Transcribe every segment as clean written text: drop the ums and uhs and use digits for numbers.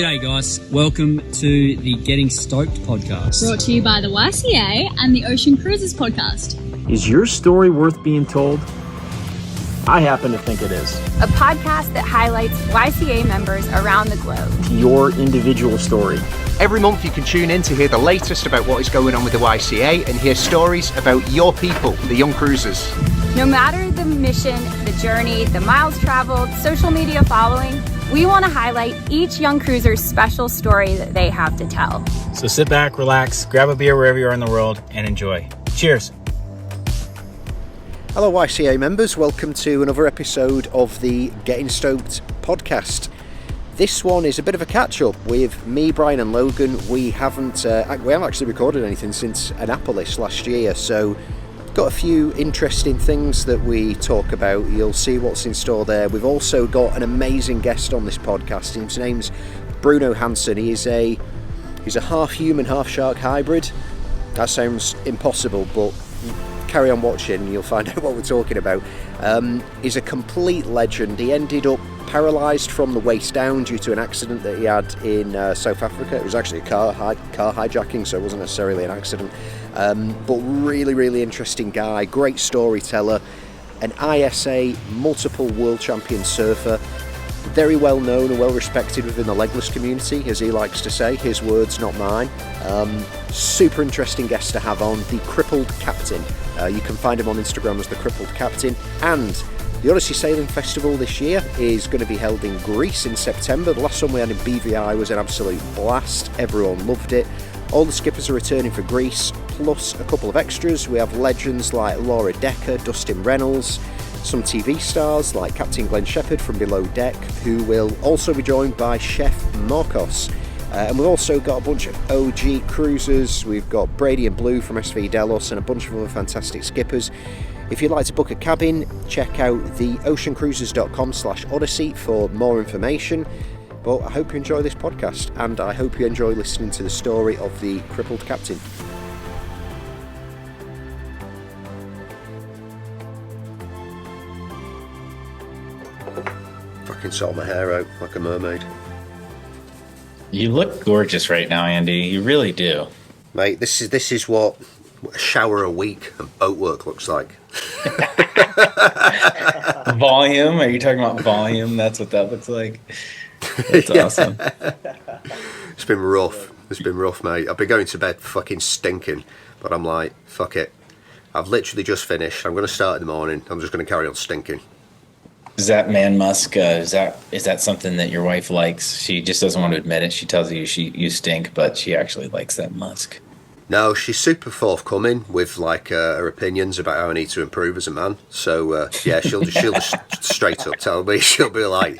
G'day guys, welcome to the Getting Stoked podcast. Brought to you by the YCA and the Ocean Cruises podcast. Is your story worth being told? I happen to think it is. A podcast that highlights YCA members around the globe. Your individual story. Every month you can tune in to hear the latest about what is going on with the YCA and hear stories about your people, the young cruisers. No matter the mission, the journey, the miles traveled, social media following, we want to highlight each young cruiser's special story that they have to tell. So sit back, relax, grab a beer wherever you are in the world, and enjoy. Cheers. Hello YCA members, welcome to another episode of the Getting Stoked podcast. This one is a bit of a catch-up with me, Brian and Logan. We haven't actually recorded anything since Annapolis last year, so got a few interesting things that we talk about. You'll see what's in store there. We've also got an amazing guest on this podcast. His name's Bruno Hansen. He's a half human, half shark hybrid. That sounds impossible, but carry on watching and you'll find out what we're talking about. He's a complete legend. He ended up paralysed from the waist down due to an accident that he had in South Africa. It was actually a car hijacking, so it wasn't necessarily an accident. But really interesting guy, great storyteller, an ISA multiple world champion surfer, very well known and well respected within the legless community, as he likes to say, his words not mine. Super interesting guest to have on, the Crippled Captain. You can find him on Instagram as the Crippled Captain. And the Odyssey Sailing Festival this year is going to be held in Greece in September. The last one we had in BVI was an absolute blast. Everyone loved it. All the skippers are returning for Greece, plus a couple of extras. We have legends like Dekker, Dustin, Reynolds, some TV stars like Captain Glenn Shephard from Below Deck, who will also be joined by Chef Marcos. And we've also got a bunch of OG cruisers. We've got Brady and Blue from SV Delos and a bunch of other fantastic skippers. If you'd like to book a cabin, check out theoceancruisers.com/Odyssey for more information. But I hope you enjoy this podcast, and I hope you enjoy listening to the story of the Crippled Captain. Fucking sort my hair out like a mermaid. You look gorgeous right now, Andy. You really do. Mate, this is what a shower a week and boat work looks like. Volume? Are you talking about volume? That's what that looks like. That's awesome. It's been rough, mate. I've been going to bed fucking stinking, but I'm like, fuck it. I've literally just finished. I'm going to start in the morning. I'm just going to carry on stinking. Is that man musk? Is that something that your wife likes? She just doesn't want to admit it. She tells you you stink, but she actually likes that musk. No, she's super forthcoming with like her opinions about how I need to improve as a man. So yeah, she'll just straight up tell me. She'll be like,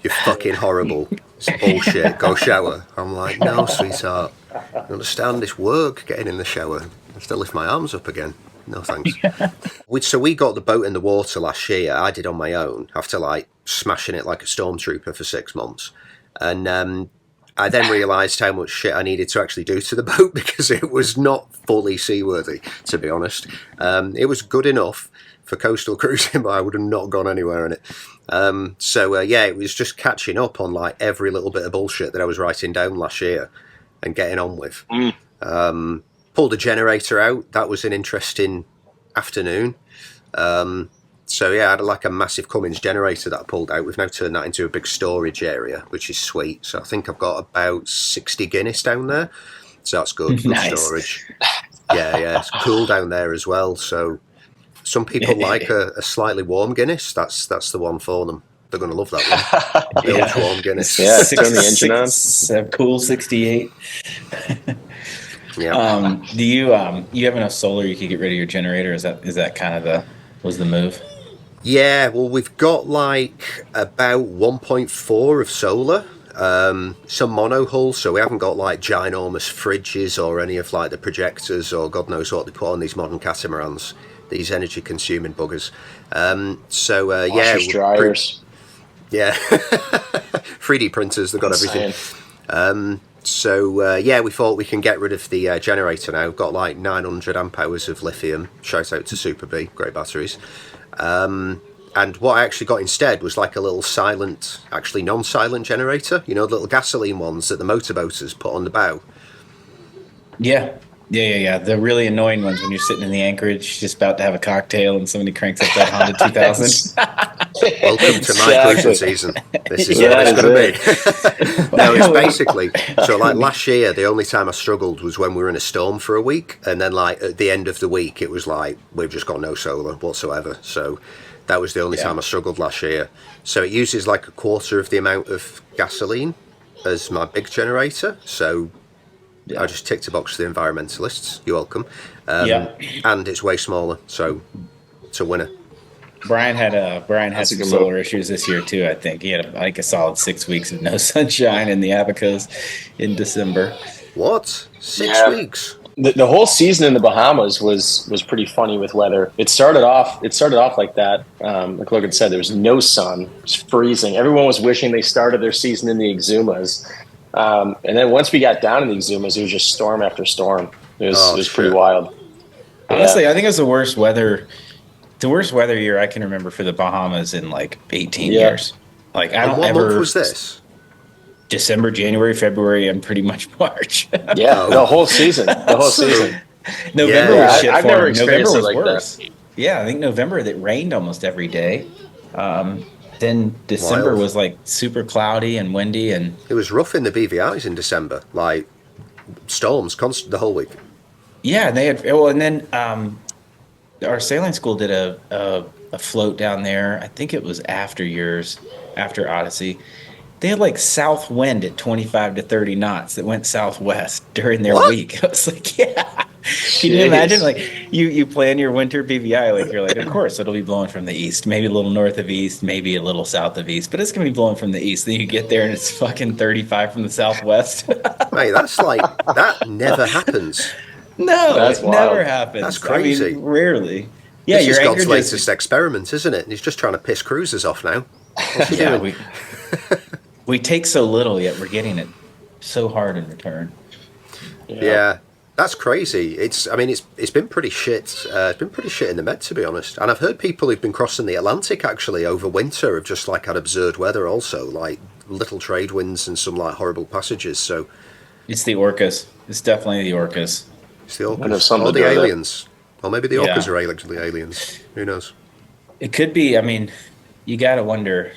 "You're fucking horrible. It's bullshit. Go shower." I'm like, "No, sweetheart. You understand this work? Getting in the shower. I have to lift my arms up again. No thanks." So we got the boat in the water last year. I did on my own after like smashing it like a stormtrooper for 6 months, and I then realised how much shit I needed to actually do to the boat because it was not fully seaworthy, to be honest. It was good enough for coastal cruising, but I would have not gone anywhere in it. So it was just catching up on like every little bit of bullshit that I was writing down last year and getting on with. Pulled a generator out. That was an interesting afternoon. I had like a massive Cummins generator that I pulled out. We've now turned that into a big storage area, which is sweet. So I think I've got about 60 Guinness down there. So that's good. Nice. Good storage. Yeah. It's cool down there as well. So some people like a slightly warm Guinness. That's the one for them. They're going to love that one. Bilge warm Guinness. Yeah, turn the engine on. Cool 68. Yeah. Do you have enough solar you could get rid of your generator? Is that kind of was the move? Yeah, well, we've got like about 1.4 of solar, some mono hulls, so we haven't got like ginormous fridges or any of like the projectors or God knows what they put on these modern catamarans, these energy consuming buggers. Washers, dryers. Yeah. 3D printers, they've got everything. We thought we can get rid of the generator now. We've got like 900 amp hours of lithium. Shout out to Super B, great batteries. And what I actually got instead was like a little silent, actually non-silent generator. You know, the little gasoline ones that the motorboaters put on the bow. Yeah. The really annoying ones when you're sitting in the anchorage, just about to have a cocktail, and somebody cranks up that Honda 2000. Welcome to my cruising season. This is what it's going to be. No, it's basically, so like last year, the only time I struggled was when we were in a storm for a week. And then like at the end of the week, it was like, we've just got no solar whatsoever. So that was the only time I struggled last year. So it uses like a quarter of the amount of gasoline as my big generator. So I just ticked a box for the environmentalists. You're welcome. And it's way smaller, so it's a winner. Brian had some solar issues this year too. I think he had a solid 6 weeks of no sunshine in the Abacos in December. What? 6 weeks? The whole season in the Bahamas was pretty funny with weather. It started off like that. Like Logan said, there was no sun. It was freezing. Everyone was wishing they started their season in the Exumas. And then once we got down in the Exumas, it was just storm after storm. It was pretty wild. Honestly, I think it was the worst weather year I can remember for the Bahamas in like 18 years. Like What month was this? December, January, February, and pretty much March. The whole season. November was shit. I've never experienced November it was like worse. that. Yeah, I think November it rained almost every day. Then December was like super cloudy and windy, and it was rough in the BVIs in December, like storms constant the whole week. Yeah, they had. Well, and then our sailing school did a float down there. I think it was after Odyssey. They had like south wind at 25 to 30 knots that went southwest during their week. I was like, yeah. Can you imagine? Like you plan your winter BVI, like you're like, of course it'll be blowing from the east, maybe a little north of east, maybe a little south of east, but it's gonna be blowing from the east. Then you get there and it's fucking 35 from the southwest. Mate, that's like that never happens. No, that's it wild. never happens. That's crazy. I mean, rarely. Yeah, this your is God's anchor latest experiment, isn't it? And he's just trying to piss cruisers off now. Yeah, we take so little, yet we're getting it so hard in return. Yeah. That's crazy. It's been pretty shit. It's been pretty shit in the Med, to be honest. And I've heard people who've been crossing the Atlantic actually over winter have just like had absurd weather also, like little trade winds and some like horrible passages. So it's the orcas. It's definitely the orcas. It's the orcas. Or the aliens. Or maybe the orcas are actually aliens. Who knows? It could be. I mean, you got to wonder.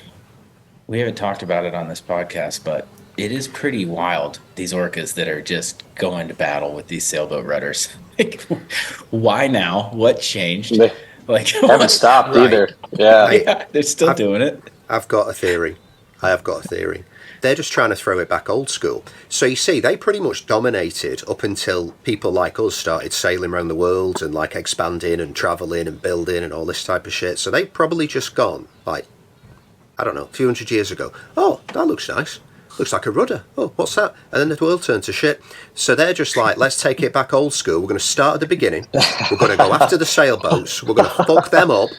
We haven't talked about it on this podcast, but it is pretty wild, these orcas that are just going to battle with these sailboat rudders. Like, why now? What changed? They haven't stopped either. Yeah. They're still doing it. I've got a theory. They're just trying to throw it back old school. So you see, they pretty much dominated up until people like us started sailing around the world and like expanding and traveling and building and all this type of shit. So they've probably just gone, like, I don't know, a few hundred years ago. Oh, that looks nice. Looks like a rudder. Oh, what's that? And then the world turned to shit. So they're just like, let's take it back old school. We're going to start at the beginning. We're going to go after the sailboats. We're going to fuck them up.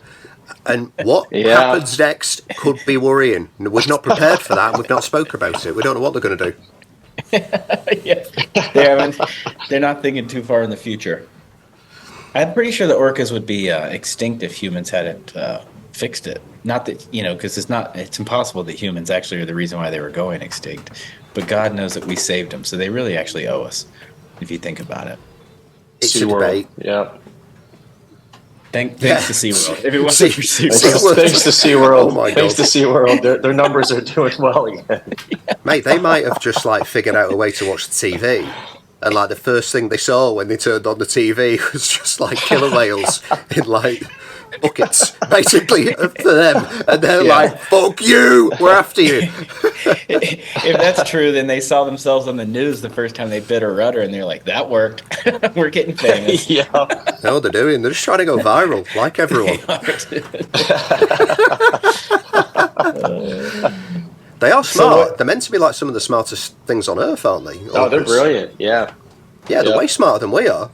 And what happens next could be worrying. We've not prepared for that. And we've not spoke about it. We don't know what they're going to do. They're not thinking too far in the future. I'm pretty sure the orcas would be extinct if humans hadn't fixed it. Not that, because it's impossible that humans actually are the reason why they were going extinct. But God knows that we saved them. So they really actually owe us, if you think about it. It's a debate. Yeah. Thanks to SeaWorld. If it wasn't for SeaWorld. Thanks to SeaWorld. Oh my God. Thanks to SeaWorld. Their numbers are doing well again. Mate, they might have just like figured out a way to watch the TV. And like the first thing they saw when they turned on the TV was just like killer whales in like buckets, basically, for them. And they're like, fuck you, we're after you. If that's true, then they saw themselves on the news the first time they bit a rudder and they're like, that worked. We're getting famous. No, they're doing. They're just trying to go viral, like everyone. They are smart. They're meant to be like some of the smartest things on Earth, aren't they? Oh, they're brilliant. Yeah. Yeah, they're way smarter than we are.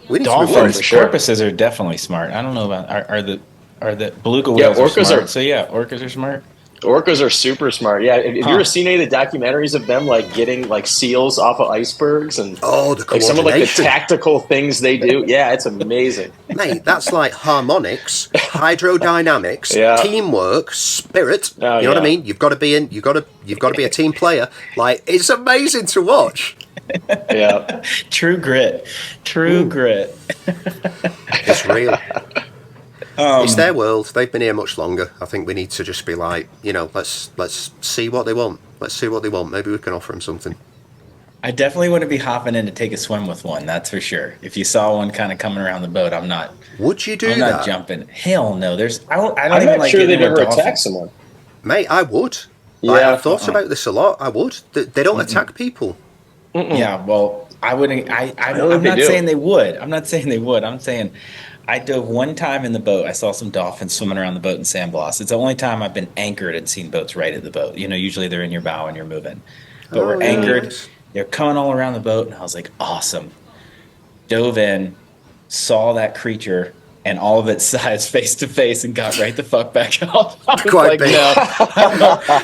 We need Dolphins, to be for sure. Porpoises are definitely smart. I don't know about are the beluga whales are smart. So yeah, orcas are smart. Orcas are super smart. Yeah, if you ever seen any of the documentaries of them, like getting like seals off of icebergs and the some of like the tactical things they do. Yeah, it's amazing. Mate, that's like harmonics, hydrodynamics, teamwork, spirit. You know what I mean? You've got to be you've got to be a team player. Like, it's amazing to watch. Yeah, true grit. It's real. It's their world. They've been here much longer. I think we need to just be like, let's see what they want. Let's see what they want. Maybe we can offer them something. I definitely wouldn't be hopping in to take a swim with one. That's for sure. If you saw one kind of coming around the boat, I'm not. Would you do that? I'm not jumping. Hell no. I'm not sure they've ever attacked someone. Mate, I would. Yeah, I've thought about this a lot. I would. They don't attack people. Yeah, well, I wouldn't. I'm not saying they would. I'm saying I dove one time in the boat. I saw some dolphins swimming around the boat in Sandbloss. It's the only time I've been anchored and seen boats right at the boat. Usually they're in your bow and you're moving. But we're anchored. They're coming all around the boat, and I was like, awesome. Dove in, saw that creature, and all of its size face to face, and got right the fuck back out. I was like, no,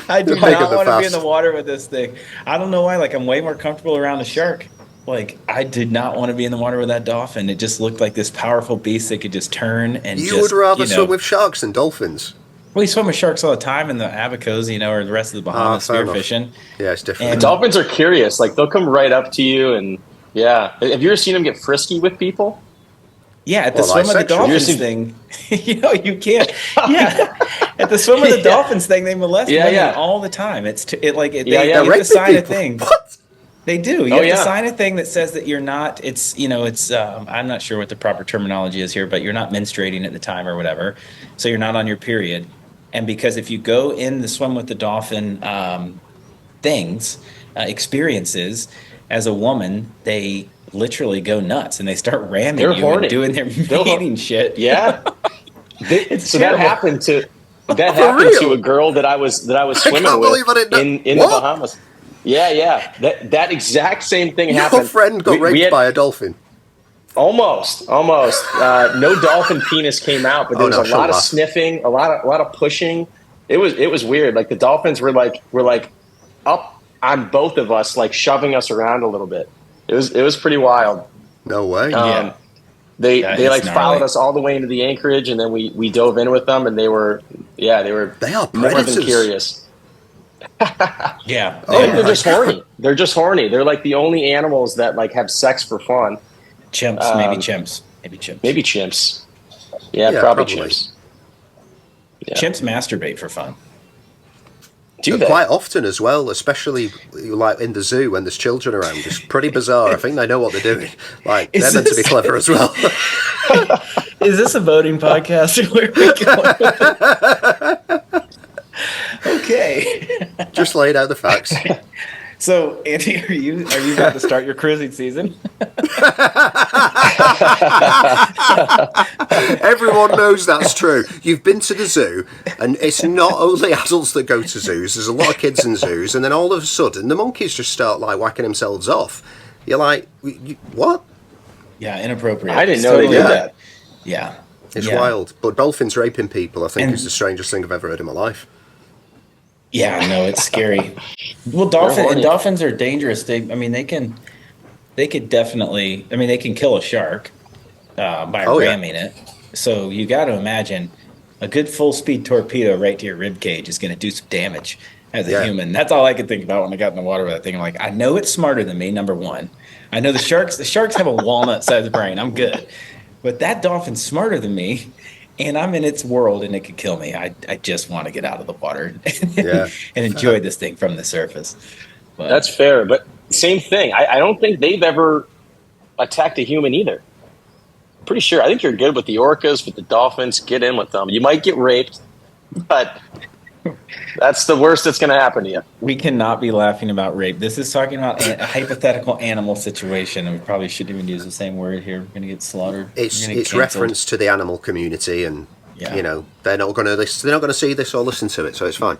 I do not want to be in the water with this thing. I don't know why. Like, I'm way more comfortable around a shark. Like, I did not want to be in the water with that dolphin. It just looked like this powerful beast that could just turn and You would rather swim with sharks than dolphins? We swim with sharks all the time in the Abacos, or the rest of the Bahamas spearfishing. Yeah, it's different. And dolphins are curious. Like, they'll come right up to you and, have you ever seen them get frisky with people? Yeah, at the swim with the dolphins thing, you can't. Yeah, at the swim with the dolphins thing, they molest women all the time. They have to sign a thing. What? They do. You have to sign a thing that says that you're not. I'm not sure what the proper terminology is here, but you're not menstruating at the time or whatever, so you're not on your period. And because if you go in the swim with the dolphin experiences as a woman, they literally go nuts and they start ramming you and doing their mating shit. Yeah. That happened to a girl that I was swimming with in the Bahamas. Yeah. That exact same thing happened. Your friend got raped by a dolphin. Almost. No dolphin penis came out, but there was a lot of sniffing, a lot of pushing. It was weird. Like, the dolphins were like up on both of us, like shoving us around a little bit. It was pretty wild. No way. They followed us all the way into the anchorage, and then we dove in with them, and they are predators. More than curious. Yeah. They're just horny. They're just horny. They're like the only animals that like have sex for fun. Chimps, maybe chimps. Yeah, probably chimps. Yeah. Chimps masturbate for fun. Quite often as well, especially like in the zoo when there's children around. It's pretty bizarre. I think they know what they're doing. Like, they're meant to be clever as well. Is this a voting podcast? Where are we going? Okay. Just laid out the facts. So, Andy, are you about to start your cruising season? Everyone knows that's true. You've been to the zoo, and it's not only adults that go to zoos. There's a lot of kids in zoos, and then all of a sudden, the monkeys just start like whacking themselves off. You're like, what? Yeah, inappropriate. I didn't know they did that. Yeah, it's wild. But dolphins raping people, I think, is the strangest thing I've ever heard in my life. Yeah, no, it's scary. Well, dolphins are dangerous. They can kill a shark by ramming it. So you got to imagine a good full speed torpedo right to your rib cage is going to do some damage as a human. That's all I could think about when I got in the water with that thing. I'm like, I know it's smarter than me. Number one, I know the sharks have a walnut sized brain. I'm good, but that dolphin's smarter than me. And I'm in its world, and it could kill me. I just want to get out of the water and enjoy this thing from the surface. But that's fair, but same thing. I don't think they've ever attacked a human either. Pretty sure. I think you're good with the orcas, with the dolphins. Get in with them. You might get raped, but that's the worst that's going to happen to you. We cannot be laughing about rape. This is talking about a hypothetical animal situation, and we probably shouldn't even use the same word here. We're going to get slaughtered. It's reference to the animal community, and they're not going to see this or listen to it, so it's fine.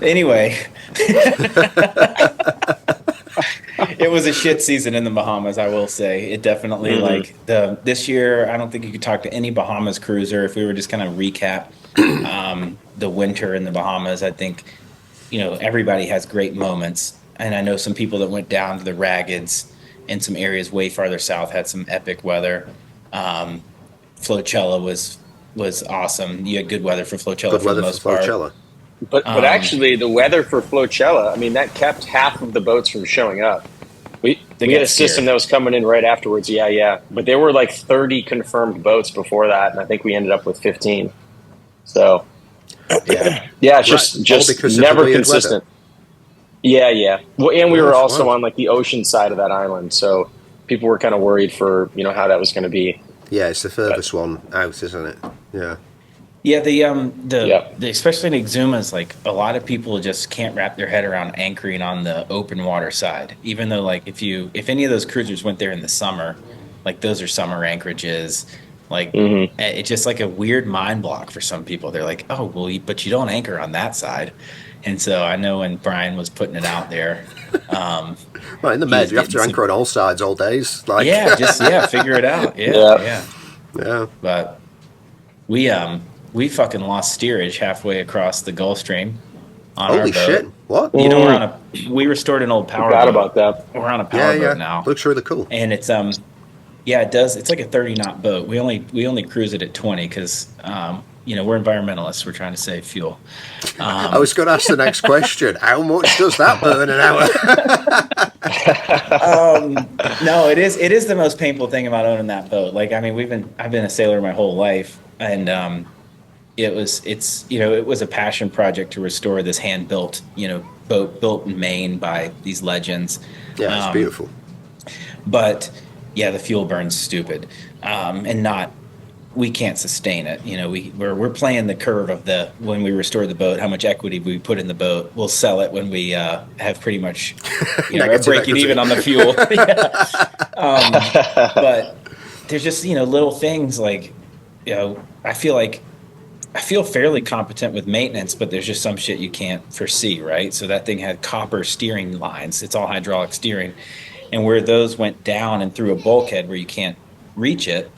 Anyway, it was a shit season in the Bahamas, I will say. It definitely this year, I don't think you could talk to any Bahamas cruiser if we were just kind of recap the winter in the Bahamas. I think, everybody has great moments. And I know some people that went down to the Raggeds in some areas way farther south had some epic weather. Flocella was awesome. You had good weather for Flocella for the most part. But actually, the weather for Flocella, I mean, that kept half of the boats from showing up. We had a system that was coming in right afterwards. Yeah. But there were like 30 confirmed boats before that, and I think we ended up with 15. So, it's just never consistent. Weather. Yeah. Well, and we were also on like the ocean side of that island, so people were kind of worried for how that was going to be. Yeah, it's the furthest one out, isn't it? Yeah. Yeah, the especially in Exumas, like a lot of people just can't wrap their head around anchoring on the open water side. Even though, like, if any of those cruisers went there in the summer, like those are summer anchorages. Like it's just like a weird mind block for some people. They're like, oh well, but you don't anchor on that side. And so I know when Brian was putting it out there, right in the Med, you have to anchor on all sides all days. Like figure it out. Yeah. But we fucking lost steerage halfway across the Gulf Stream on our boat. Holy shit! What? We restored an old power boat. Forgot about that. We're on a power boat now. Looks really cool. And it's it does. It's like a 30-knot boat. We only cruise it at 20 because we're environmentalists. We're trying to save fuel. I was going to ask the next question. How much does that burn an hour? No, it is the most painful thing about owning that boat. Like, I mean, I've been a sailor my whole life, and it was a passion project to restore this hand-built, boat built in Maine by these legends. Yeah, it's beautiful. But yeah, the fuel burns stupid, and we can't sustain it. We're playing the curve of when we restore the boat, how much equity we put in the boat. We'll sell it when we have pretty much breaking even on the fuel. But there's just little things like I feel fairly competent with maintenance, but there's just some shit you can't foresee, right? So that thing had copper steering lines. It's all hydraulic steering. And where those went down and through a bulkhead where you can't reach it,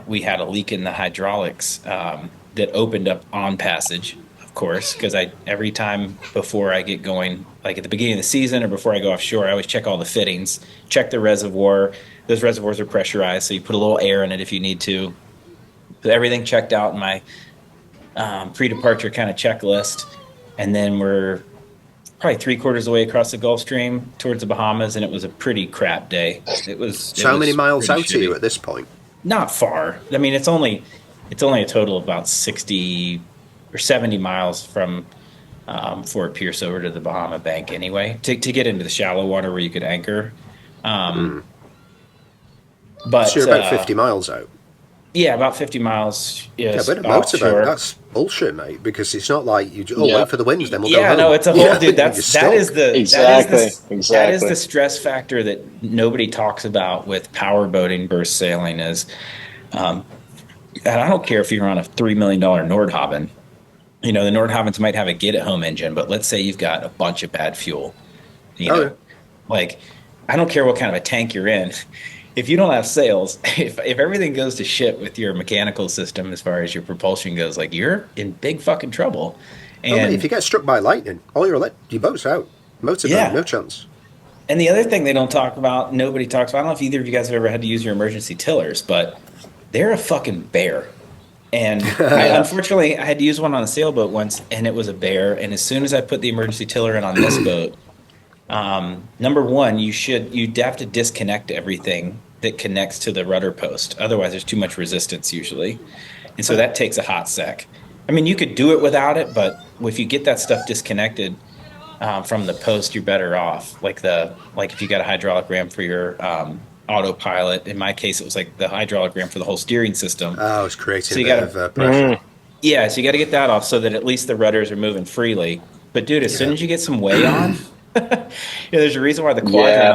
we had a leak in the hydraulics that opened up on passage, of course, because every time before I get going, like at the beginning of the season or before I go offshore, I always check all the fittings, check the reservoir. Those reservoirs are pressurized, so you put a little air in it if you need to. So everything checked out in my pre-departure kind of checklist, and then we're probably 3/4 of the way across the Gulf Stream towards the Bahamas, and it was a pretty crap day. So how many miles out are you at this point? Not far. I mean, it's only a total of about 60 or 70 miles from Fort Pierce over to the Bahama Bank anyway, to get into the shallow water where you could anchor. But so you're about 50 miles out. Yeah, about 50 miles. But a motorboat, that's bullshit, mate. Because it's not like you wait for the winds, then we'll go home. No, it's a whole dude. That is the stress factor that nobody talks about with power boating versus sailing is, and I don't care if you're on a $3 million Nordhaven. The Nordhavens might have a get-at-home engine, but let's say you've got a bunch of bad fuel. Like, I don't care what kind of a tank you're in. If you don't have sails, if everything goes to shit with your mechanical system as far as your propulsion goes, like you're in big fucking trouble. And if you get struck by lightning, all your boat's out. Motorboat, no chance. And the other thing they don't talk about, nobody talks about, I don't know if either of you guys have ever had to use your emergency tillers, but they're a fucking bear. And unfortunately, I had to use one on a sailboat once, and it was a bear. And as soon as I put the emergency tiller in on this boat, number one, you'd have to disconnect everything that connects to the rudder post. Otherwise, there's too much resistance usually. And so that takes a hot sec. I mean, you could do it without it, but if you get that stuff disconnected from the post, you're better off. Like if you got a hydraulic ram for your autopilot. In my case, it was like the hydraulic ram for the whole steering system. Oh, it's creating a bit of pressure. Yeah, so you got to get that off so that at least the rudders are moving freely. But dude, as soon as you get some way on, there's a reason why the quadrant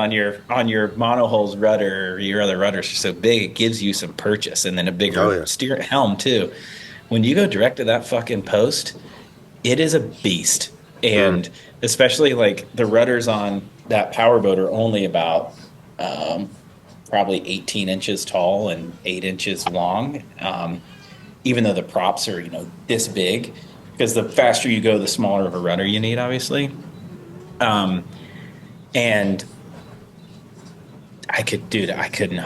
on your monohull's rudder or your other rudders are so big. It gives you some purchase and then a bigger steer helm too. When you go direct to that fucking post, it is a beast. And especially like the rudders on that powerboat are only about probably 18 inches tall and 8 inches long, even though the props are, this big, because the faster you go, the smaller of a rudder you need, obviously. And I couldn't.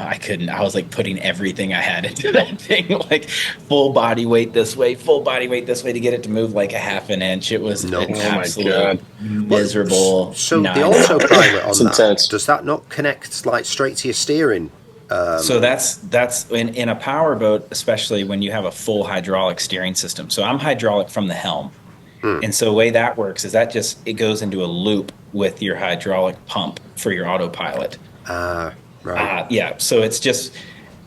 I was like putting everything I had into that thing, like full body weight this way to get it to move like a half an inch. It was an absolute miserable. So the autopilot on that, does that not connect like straight to your steering? So that's in a powerboat, especially when you have a full hydraulic steering system. So I'm hydraulic from the helm. And so the way that works is it goes into a loop with your hydraulic pump for your autopilot. Right. Yeah. So it's just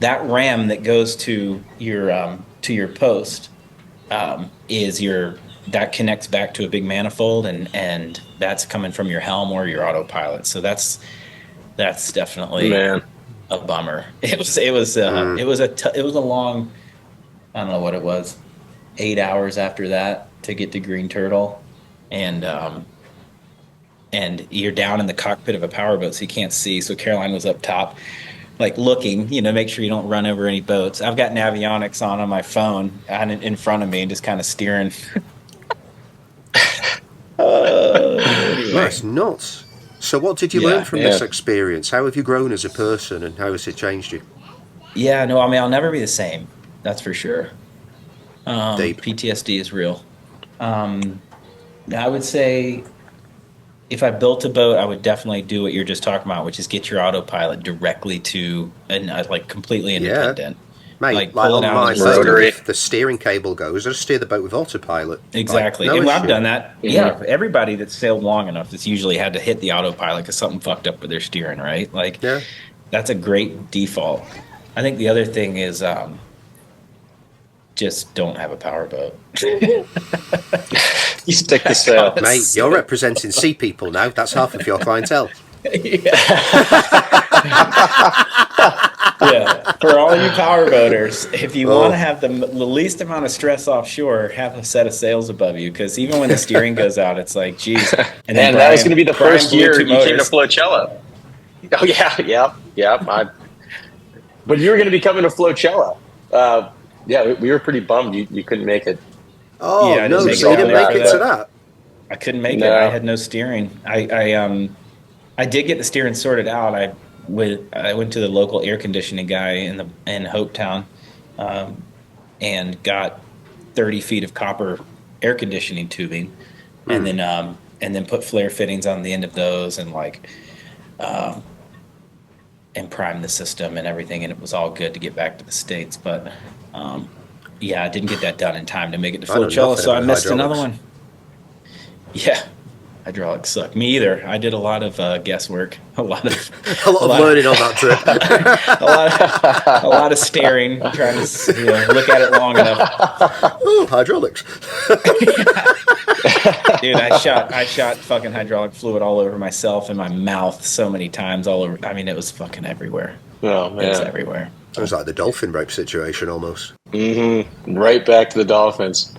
that ram that goes to your post that connects back to a big manifold, and that's coming from your helm or your autopilot. So that's definitely a bummer. It was a long, I don't know what it was, 8 hours after that to get to Green Turtle, and you're down in the cockpit of a powerboat, so you can't see. So Caroline was up top, like looking, make sure you don't run over any boats. I've got Navionics on my phone in front of me and just kind of steering. Anyway. That's nuts. So what did you learn from this experience? How have you grown as a person, and how has it changed you? Yeah, no, I mean, I'll never be the same. That's for sure. PTSD is real. I would say if I built a boat, I would definitely do what you're just talking about, which is get your autopilot directly to like completely independent. Mate, like on my boat, if the steering cable goes, I just steer the boat with autopilot. Exactly. Like, and I've done that. Yeah. Everybody that's sailed long enough that's usually had to hit the autopilot because something fucked up with their steering, right? Like, that's a great default. I think the other thing is just don't have a powerboat. You stick to sail. Mate, you're representing sea people now. That's half of your clientele. Yeah, for all you powerboaters, if you want to have the least amount of stress offshore, have a set of sails above you, because even when the steering goes out, it's like, geez. And then that was going to be the first year you came to Flocella. Oh, yeah. But you were going to be coming to Flocella. We were pretty bummed you couldn't make it. Oh, yeah, no, so you didn't make it to that? I couldn't make it. I had no steering. I did get the steering sorted out. I went to the local air conditioning guy in Hopetown, and got 30 feet of copper air conditioning tubing, and then put flare fittings on the end of those, and and prime the system and everything, and it was all good to get back to the States. But I didn't get that done in time to make it to Flocella, so I missed another one. Yeah. Hydraulics suck. Me either. I did a lot of guesswork, a lot of learning on that trip, a lot of staring, trying to look at it long enough. Oh, hydraulics! Dude, I shot fucking hydraulic fluid all over myself and my mouth so many times, all over. I mean, it was fucking everywhere. Oh man, it was everywhere. It was like the dolphin rope situation almost. Mm-hmm. Right back to the Dolphins.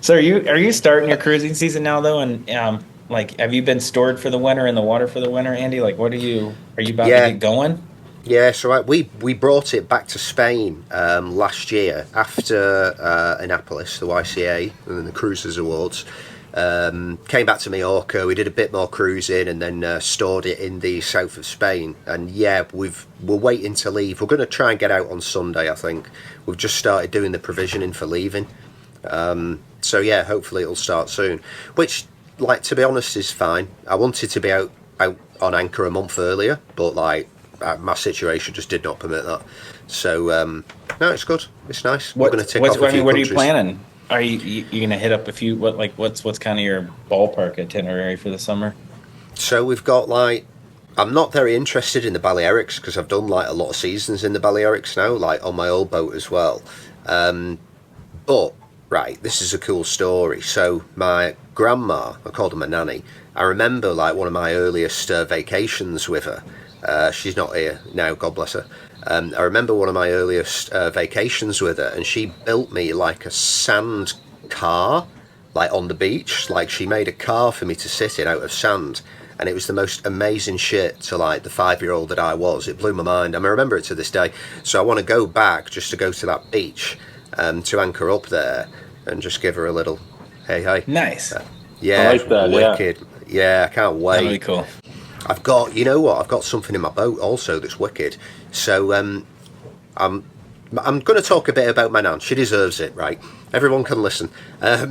So are you starting your cruising season now though? And have you been stored for the winter in the water for the winter, Andy? Like, are you about to get going? Yeah, so we brought it back to Spain last year after Annapolis, the YCA, and then the Cruisers Awards. Came back to Mallorca. We did a bit more cruising, and then stored it in the south of Spain. And we're waiting to leave. We're going to try and get out on Sunday, I think. We've just started doing the provisioning for leaving. So hopefully it'll start soon. Which, to be honest, is fine. I wanted to be out on anchor a month earlier, but my situation just did not permit that. So no, it's good. It's nice. We're going to tick off a few what countries. Are you planning? Are you going to hit up a few? What's kind of your ballpark itinerary for the summer? So we've got I'm not very interested in the Balearics because I've done a lot of seasons in the Balearics now, on my old boat as well. But this is a cool story. So my grandma, I called her my nanny. I remember one of my earliest vacations with her. She's not here now, God bless her. I remember one of my earliest vacations with her, and she built me a sand car, like on the beach. Like she made a car for me to sit in out of sand, and it was the most amazing shit to like the 5-year-old that I was. It blew my mind. I remember it to this day. So I want to go back just to go to that beach, to anchor up there and just give her a little hey. Nice. Yeah, I like that, wicked. Yeah, I can't wait. That'll be cool. I've got, you know what? I've got something in my boat also that's wicked. So I'm going to talk a bit about my nan. She deserves it, right? Everyone can listen.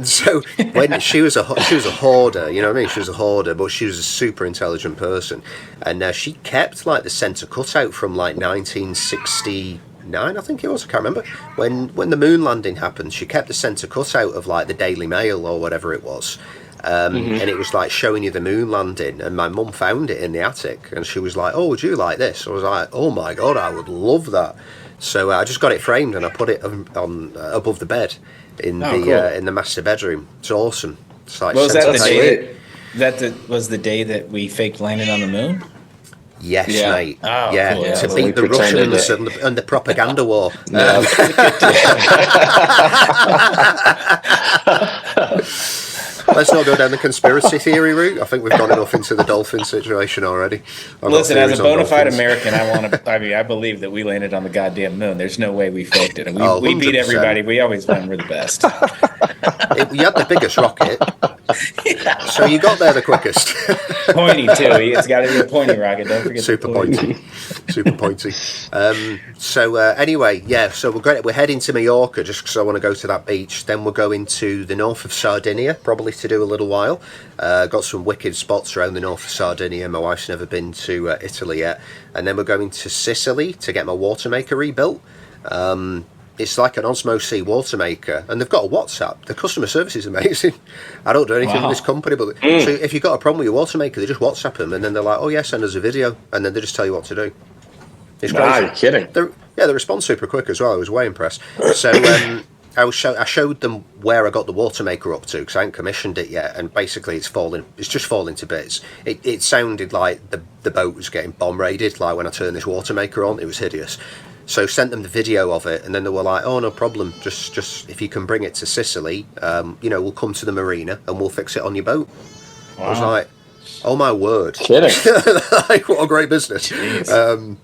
So when she was a hoarder, you know what I mean? She was a hoarder, but she was a super intelligent person, and she kept like the centre cutout from like 1969, I think it was. I can't remember when the moon landing happened. She kept the centre cutout of like the Daily Mail or whatever it was. And it was like showing you the moon landing, and my mum found it in the attic, and she was like, "Oh, would you like this?" I was like, "Oh my god, I would love that." So I just got it framed and I put it on above the bed in the master bedroom. It's awesome. It's like, was that the day was the day that we faked landing on the moon? Yes, mate. Oh, yeah, cool. To beat the Russians and the propaganda war. Let's not go down the conspiracy theory route. I think we've gone enough into the Dolphin situation already. Listen, as a bona fide American, I believe that we landed on the goddamn moon. There's no way we faked it. And we beat everybody. We always win. We're the best. You had the biggest rocket. Yeah. So you got there the quickest. Pointy, too. It's got to be a pointy rocket. Don't forget Super pointy. Super pointy. Anyway, yeah, so we're heading to Mallorca just because I want to go to that beach. Then we're going to the north of Sardinia, probably to do a little while. Got some wicked spots around the north of Sardinia. My wife's never been to Italy yet. And then we're going to Sicily to get my water maker rebuilt. It's like an Osmo C water maker, and they've got a WhatsApp. The customer service is amazing. I don't do anything with this company, but so if you've got a problem with your water maker, they just WhatsApp them, and then they're like, "Oh yeah, send us a video," and then they just tell you what to do. It's crazy. You're kidding. They respond super quick as well. I was way impressed. So I showed them where I got the water maker up to because I hadn't commissioned it yet, and basically it's just falling to bits. It sounded like the boat was getting bomb raided. Like when I turned this water maker on, it was hideous. So sent them the video of it, and then they were like, "Oh, no problem. Just if you can bring it to Sicily, we'll come to the marina and we'll fix it on your boat." Wow. I was like, "Oh my word!" Kidding? Like, what a great business. Go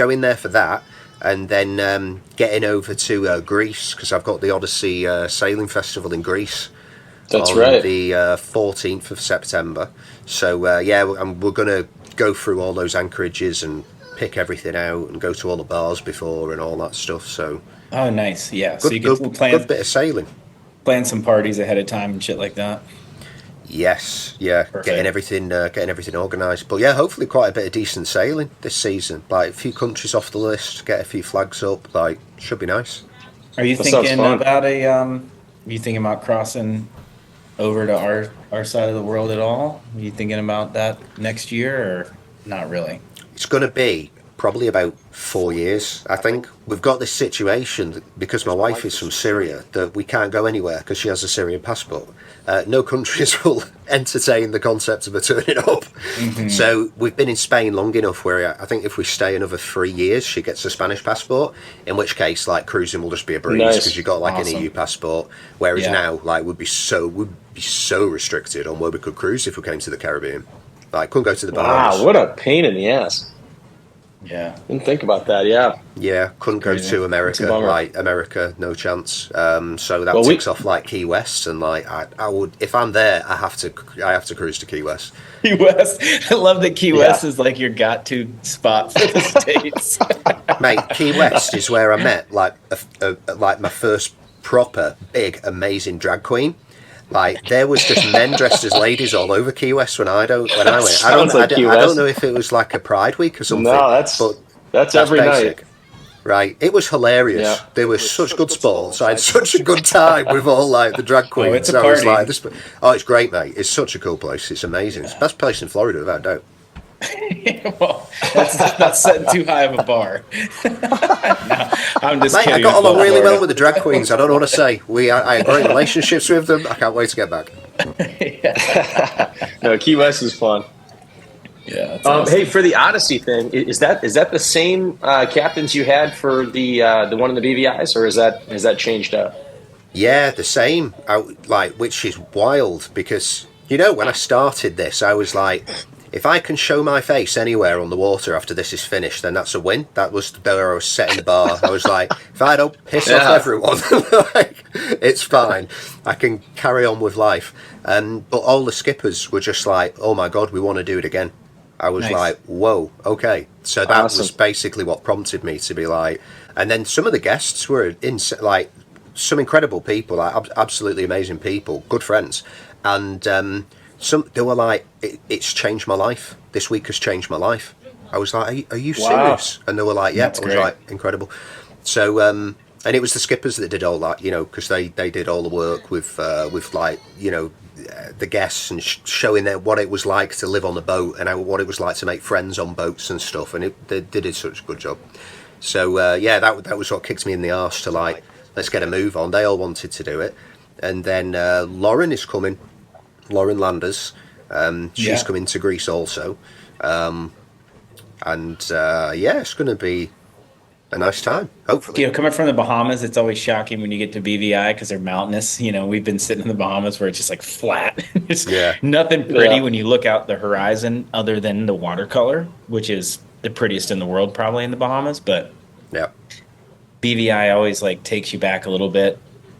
in there for that, and then getting over to Greece because I've got the Odyssey Sailing Festival in Greece. That's on right. The 14th of September. So we're gonna go through all those anchorages and pick everything out and go to all the bars before and all that stuff. So nice. Yeah, so you can plan good bit of sailing, plan some parties ahead of time and shit like that. Yes, yeah. Perfect. Getting everything organised. But yeah, hopefully quite a bit of decent sailing this season. Like a few countries off the list, get a few flags up. Like, should be nice. Are you thinking about crossing over to our side of the world at all? Are you thinking about that next year or not really? It's going to be probably about 4 years, I think. We've got this situation that, because my wife is from Syria, that we can't go anywhere because she has a Syrian passport. No countries will entertain the concept of her turning up. Mm-hmm. So we've been in Spain long enough where I think if we stay another 3 years, she gets a Spanish passport, in which case like cruising will just be a breeze because you've got like an EU passport. Whereas now like we'd be so restricted on where we could cruise if we came to the Caribbean. Like, couldn't go to the Bahamas. Wow, what a pain in the ass. Yeah. Didn't think about that, yeah. Yeah, couldn't go to America. Like, America, no chance. So that takes off, like, Key West. And, like, I would, if I'm there, I have to cruise to Key West. Key West. I love that Key West is, like, your got-to spot for the States. Mate, Key West is where I met, like my first proper, big, amazing drag queen. Like, there was just men dressed as ladies all over Key West when I went. I don't know if it was like a Pride Week or something. No, that's every basic. night. Right, it was hilarious. Yeah. There were such good sports. I had such a good time with all like the drag queens. It's a party. I was like, it's great, mate. It's such a cool place. It's amazing. It's the best place in Florida, without doubt. Well, that's setting too high of a bar. No, I'm just kidding. I got along really well with the drag queens. I don't know what to say. I had great relationships with them. I can't wait to get back. No, Key West is fun. Yeah. Awesome. Hey, for the Odyssey thing, is that the same captains you had for the one in the BVIs, or has that changed up? Yeah, the same. Which is wild because, you know, when I started this, I was like, if I can show my face anywhere on the water after this is finished, then that's a win. That was where I was setting the bar. I was like, if I don't piss off everyone, like, it's fine. I can carry on with life. But all the skippers were just like, oh my God, we want to do it again. I was like, whoa, okay. So that was basically what prompted me to be like, and then some of the guests were some incredible people, like absolutely amazing people, good friends, and they were like, it's changed my life. This week has changed my life. I was like, are you serious? And they were like, yeah. I was like, incredible. So and it was the skippers that did all that, you know, because they did all the work with like, you know, the guests and showing them what it was like to live on a boat and what it was like to make friends on boats and stuff, and they did such a good job. So that was what kicked me in the arse to like, let's get a move on. They all wanted to do it. And then Lauren is coming. Lauren Landers. She's coming to Greece also. It's going to be a nice time, hopefully. You know, coming from the Bahamas, it's always shocking when you get to BVI because they're mountainous. You know, we've been sitting in the Bahamas where it's just like flat. It's nothing pretty when you look out the horizon other than the watercolor, which is the prettiest in the world probably in the Bahamas. But BVI always like takes you back a little bit,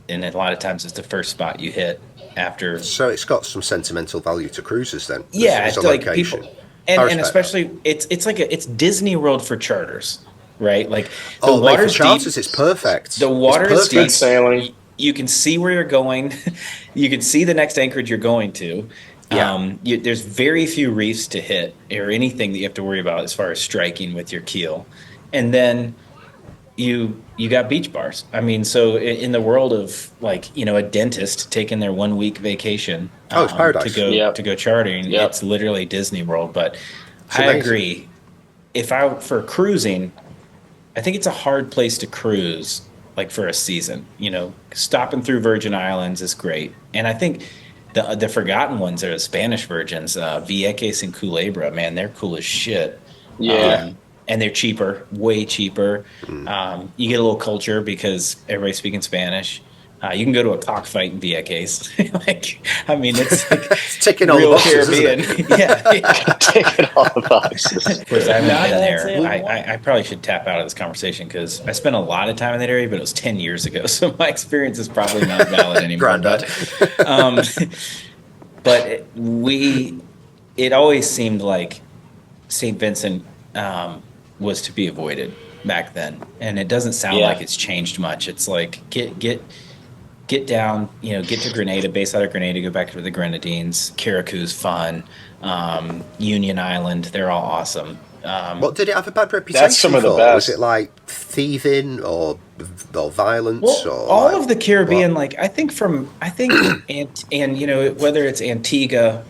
and a lot of times it's the first spot you hit after. So it's got some sentimental value to cruises then. Yeah, it's like location. People, and especially it's Disney World for charters, right? Like the water's for charters, deep, it's perfect. The water is deep. Sailing. You can see where you're going. You can see the next anchorage you're going to. Yeah. There's very few reefs to hit or anything that you have to worry about as far as striking with your keel, and then you got beach bars. I mean, so in the world of like, you know, a dentist taking their 1 week vacation it's paradise. to go chartering, it's literally Disney World. But I agree. For cruising, I think it's a hard place to cruise like for a season. You know, stopping through Virgin Islands is great, and I think the forgotten ones are the Spanish Virgins, Vieques and Culebra. Man, they're cool as shit. Yeah. And they're cheaper, way cheaper. You get a little culture because everybody's speaking Spanish. You can go to a cockfight in Vieques. It's like it's ticking all the boxes, Caribbean. Ticking all the boxes. Of course, I haven't been there. I probably should tap out of this conversation because I spent a lot of time in that area, but it was 10 years ago, so my experience is probably not valid anymore. But it always seemed like St. Vincent was to be avoided back then, and it doesn't sound like it's changed much. It's like get down, you know, get to Grenada, base out of Grenada, go back to the Grenadines. Carriacou's fun. Union Island, they're all awesome. What did it have a bad reputation? That's some of the best. Was it like thieving or violence? Well, all of the Caribbean, I think, and you know, whether it's Antigua,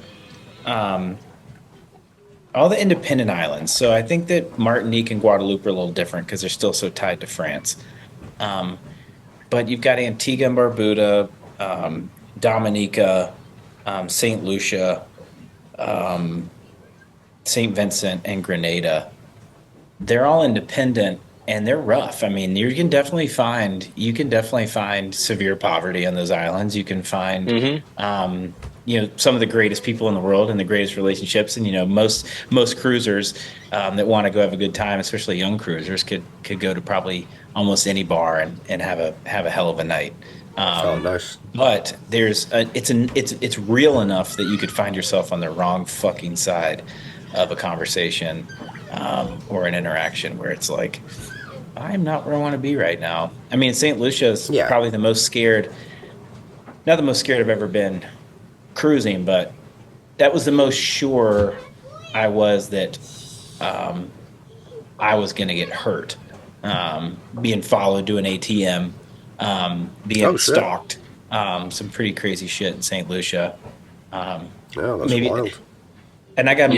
all the independent islands. So I think that Martinique and Guadeloupe are a little different because they're still so tied to France. But you've got Antigua and Barbuda, Dominica, St. Lucia, St. Vincent, and Grenada. They're all independent and they're rough. I mean, you can definitely find severe poverty on those islands. You can find you know, some of the greatest people in the world and the greatest relationships, and you know, most cruisers that want to go have a good time, especially young cruisers, could go to probably almost any bar and have a hell of a night. Nice. But it's real enough that you could find yourself on the wrong fucking side of a conversation or an interaction where it's like, I'm not where I want to be right now. I mean, St. Lucia is probably the most scared. Not the most scared I've ever been cruising, but that was the most sure I was that I was going to get hurt. Being followed to an ATM, being stalked, some pretty crazy shit in St. Lucia. That's wild. And I got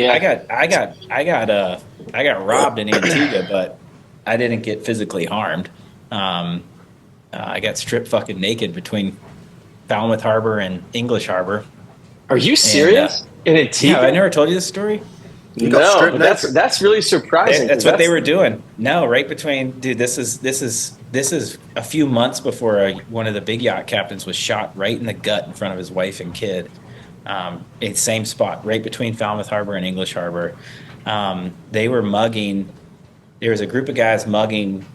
robbed in Antigua, but I didn't get physically harmed. I got stripped fucking naked between Falmouth Harbor and English Harbor. Are you serious? In Antigua? Yeah, I never told you this story. You got No, stripped but naked. that's really surprising. That's what they were doing. No, right between, dude. This is a few months before one of the big yacht captains was shot right in the gut in front of his wife and kid. In same spot, right between Falmouth Harbor and English Harbor. They were mugging. There was a group of guys mugging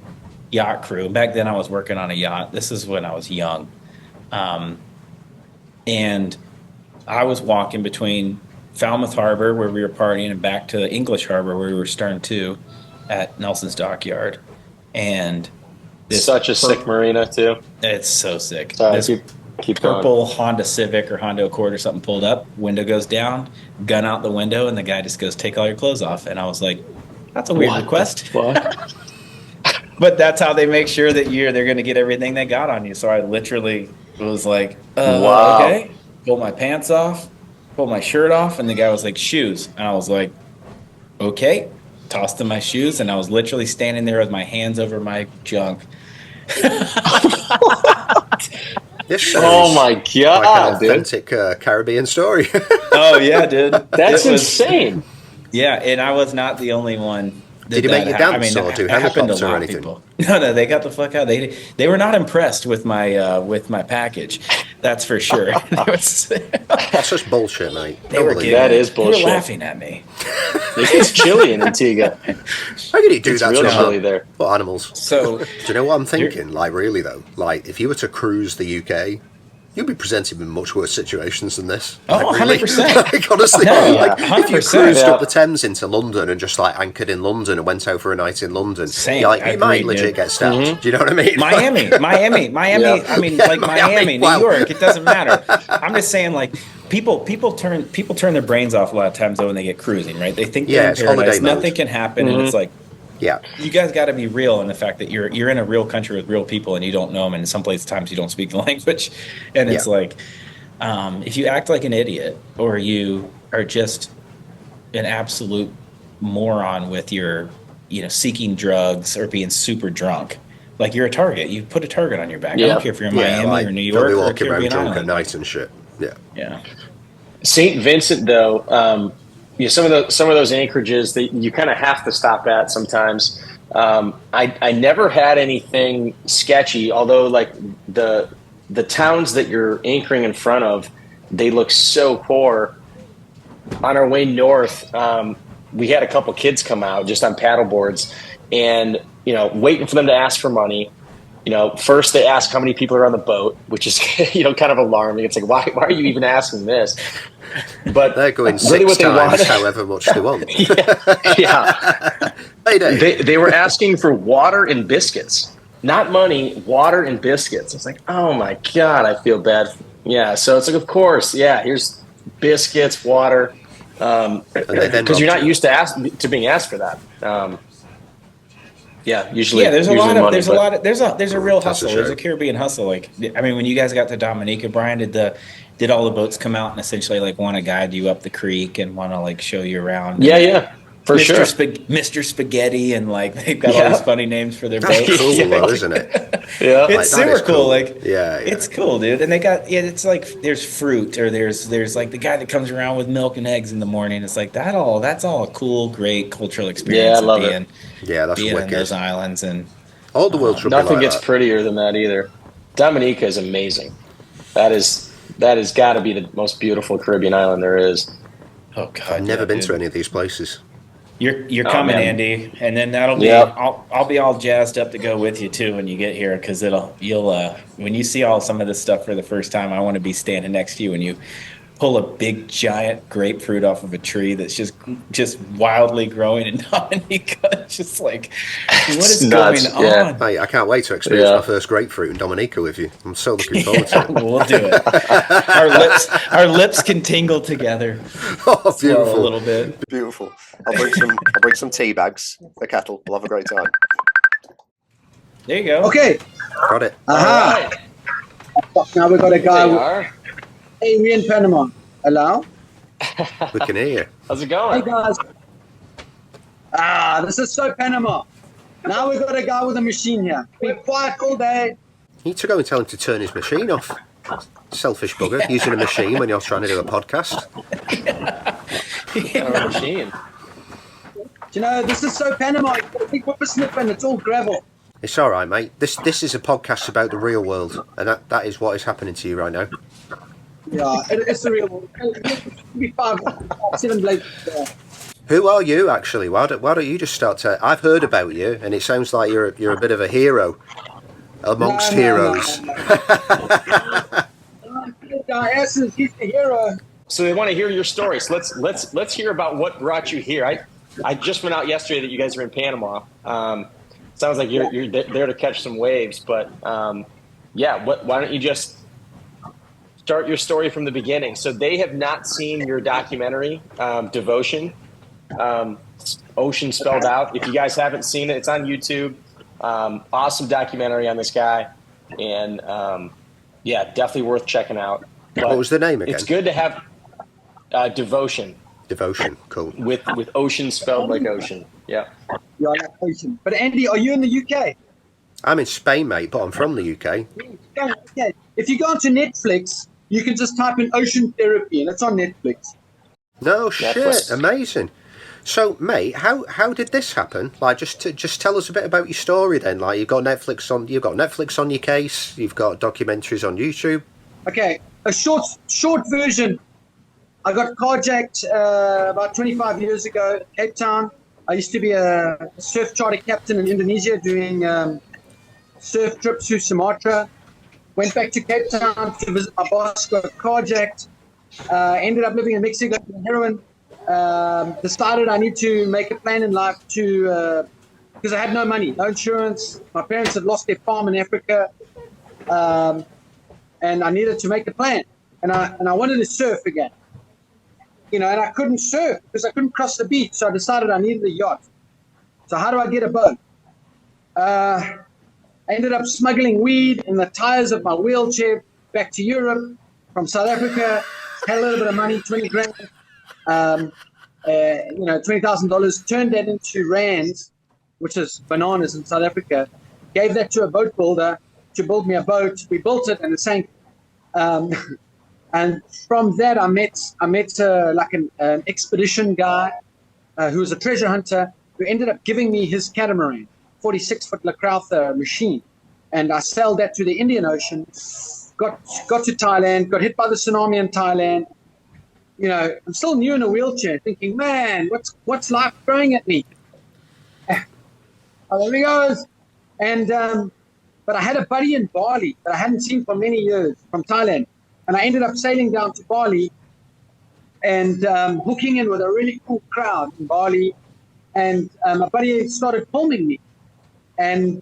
yacht crew. Back then, I was working on a yacht. This is when I was young, and I was walking between Falmouth Harbor, where we were partying, and back to English Harbor, where we were stern to at Nelson's Dockyard. And this such a sick marina too. It's so sick. Sorry, This keep purple Honda Civic or Honda Accord or something pulled up, window goes down, gun out the window, and the guy just goes, "Take all your clothes off." And I was like, that's a weird request. But that's how they make sure that they're going to get everything they got on you. So I literally was like, Wow. Okay. Pull my pants off, pull my shirt off, and the guy was like, "Shoes." And I was like, okay. Tossed him my shoes, and I was literally standing there with my hands over my junk. This Oh my like god, an dude. authentic Caribbean story. Oh, yeah, dude. That's It was- insane. Yeah, and I was not the only one. Did he make you dance or do it happened to a helicopter or lot of anything? people. No, they got the fuck out. They were not impressed with my package. That's for sure. That's just bullshit, mate. They were Unbelievable. giggling. That is They bullshit. were laughing at me. It's chilly in Antigua. How could he do It's that real to chilly there. what animals? So Do you know what I'm thinking? Like, really, though? Like, if you were to cruise the UK, you'd be presented with much worse situations than this. Oh, Like, really. 100%. Like, honestly, No, like, yeah, if you 100%, cruised yeah. up the Thames into London and just, like, anchored in London and went out for a night in London, Same, you're like, I you might agree, legit dude. get stabbed. Do you know what I mean? Miami. Yeah. I mean, like Miami, New wow. York. It doesn't matter. I'm just saying, like, people turn their brains off a lot of times though when they get cruising, right? They think they're Yeah, in it's holiday paradise. mode. Nothing can happen, and it's like, Yeah. you guys got to be real in the fact that you're in a real country with real people and you don't know them, and in some places times you don't speak the language, and it's Yeah. like, if you act like an idiot or you are just an absolute moron with your seeking drugs or being super drunk, like, you're a target. You put a target on your back. I Yeah. don't care if you're in Miami like, or New don't York be or walking around Caribbean drunk at Island. night and shit. Yeah. Yeah. St. Vincent, though, some of those anchorages that you kind of have to stop at sometimes. I never had anything sketchy, although like the towns that you're anchoring in front of, they look so poor. On our way north, we had a couple kids come out just on paddle boards, and waiting for them to ask for money. First they ask how many people are on the boat, which is kind of alarming. It's like, why are you even asking this? But They're going really six times however much they want. yeah. Payday. They were asking for water and biscuits, not money, water and biscuits. It's like, oh my God, I feel bad. Yeah. So it's like, of course. Yeah. Here's biscuits, water. Because you're not used to being asked for that. Usually. Yeah, there's a usually lot of money, there's a real That's hustle. for There's sure. a Caribbean hustle. Like, I mean, when you guys got to Dominica, Brian, did all the boats come out and essentially like want to guide you up the creek and want to like show you around? Yeah, for Mr. sure. Mr. Spaghetti, and like they've got all these funny names for their That's boats. cool, Yeah. though, isn't it? Yeah. It's Like, that super is cool. cool. Like, Yeah. it's cool, dude. And they got it's like there's fruit, or there's like the guy that comes around with milk and eggs in the morning. It's like that's all a cool, great cultural experience. Yeah, I love of it. Yeah, that's being in wicked. those islands. And All the world should be Nothing like gets that. prettier than that either. Dominica is amazing. That has got to be the most beautiful Caribbean island there is. oh god, I've never yeah, been dude. to any of these places. You're Oh, coming, man. Andy, and then that'll be Yep. I'll be all jazzed up to go with you too when you get here, because you'll when you see all some of this stuff for the first time, I want to be standing next to you when you pull a big giant grapefruit off of a tree that's just wildly growing in Dominica. It's just like, what is nuts, going yeah. on? Mate, I can't wait to experience Yeah. my first grapefruit in Dominica with you. I'm so looking forward to it. We'll do it. Our lips can tingle together. Oh, Swell beautiful. a little bit. Beautiful. I'll bring some tea bags, a kettle. We'll have a great time. There you go. Okay. Got it. Aha. Now we got a guy. They With, are. hey, we in Panama. Hello. We can hear you. How's it Hey going? guys. This is so Panama. Now we got a guy with a machine here. Be quiet all day. You need to go and tell him to turn his machine off. Selfish bugger, using a machine when you're trying to do a podcast. Got a machine. You know, this is so Panama. You've got a big whippersnipper and it's all gravel. It's all right, mate. This is a podcast about the real world, and that is what is happening to you right now. Yeah, it's the real world. It'll be 7 blades. Who are you, actually? Why don't you just start to... I've heard about you, and it sounds like you're a bit of a hero amongst heroes. He's the hero. So they want to hear your story. So let's hear about what brought you here. I just went out yesterday that you guys are in Panama. Sounds like you're there to catch some waves, but why don't you just start your story from the beginning? So they have not seen your documentary, Devotion, Ocean Spelled Out. If you guys haven't seen it, it's on YouTube. Awesome documentary on this guy, and definitely worth checking out. But what was the name again? It's good to have Devotion. Devotion, cool. With ocean spelled like ocean. Yeah. Yeah, I like ocean. But Andy, are you in the UK? I'm in Spain, mate, but I'm from the UK. Okay. If you go onto Netflix, you can just type in Ocean Therapy, and it's on Netflix. No shit, amazing. So, mate, how did this happen? Like, just tell us a bit about your story then. Like, you've got Netflix on your case. You've got documentaries on YouTube. Okay, a short version. I got carjacked about 25 years ago in Cape Town. I used to be a surf charter captain in Indonesia doing surf trips through Sumatra. Went back to Cape Town to visit my boss, got carjacked. Ended up living in Mexico doing heroin. Decided I need to make a plan in life to, because I had no money, no insurance. My parents had lost their farm in Africa. And I needed to make a plan. And I wanted to surf again. You know, and I couldn't surf because I couldn't cross the beach. So I decided I needed a yacht. So how do I get a boat? I ended up smuggling weed in the tires of my wheelchair back to Europe from South Africa. Had a little bit of money, 20 grand, $20,000. Turned that into rands, which is bananas in South Africa. Gave that to a boat builder to build me a boat. We built it and it sank. And from that, I met an expedition guy who was a treasure hunter who ended up giving me his catamaran, 46-foot LaCrowther machine. And I sailed that to the Indian Ocean, got to Thailand, got hit by the tsunami in Thailand. You know, I'm still new in a wheelchair thinking, man, what's life throwing at me? Oh, there he goes. And, but I had a buddy in Bali that I hadn't seen for many years from Thailand. And I ended up sailing down to Bali and hooking in with a really cool crowd in Bali. And my buddy started filming me. And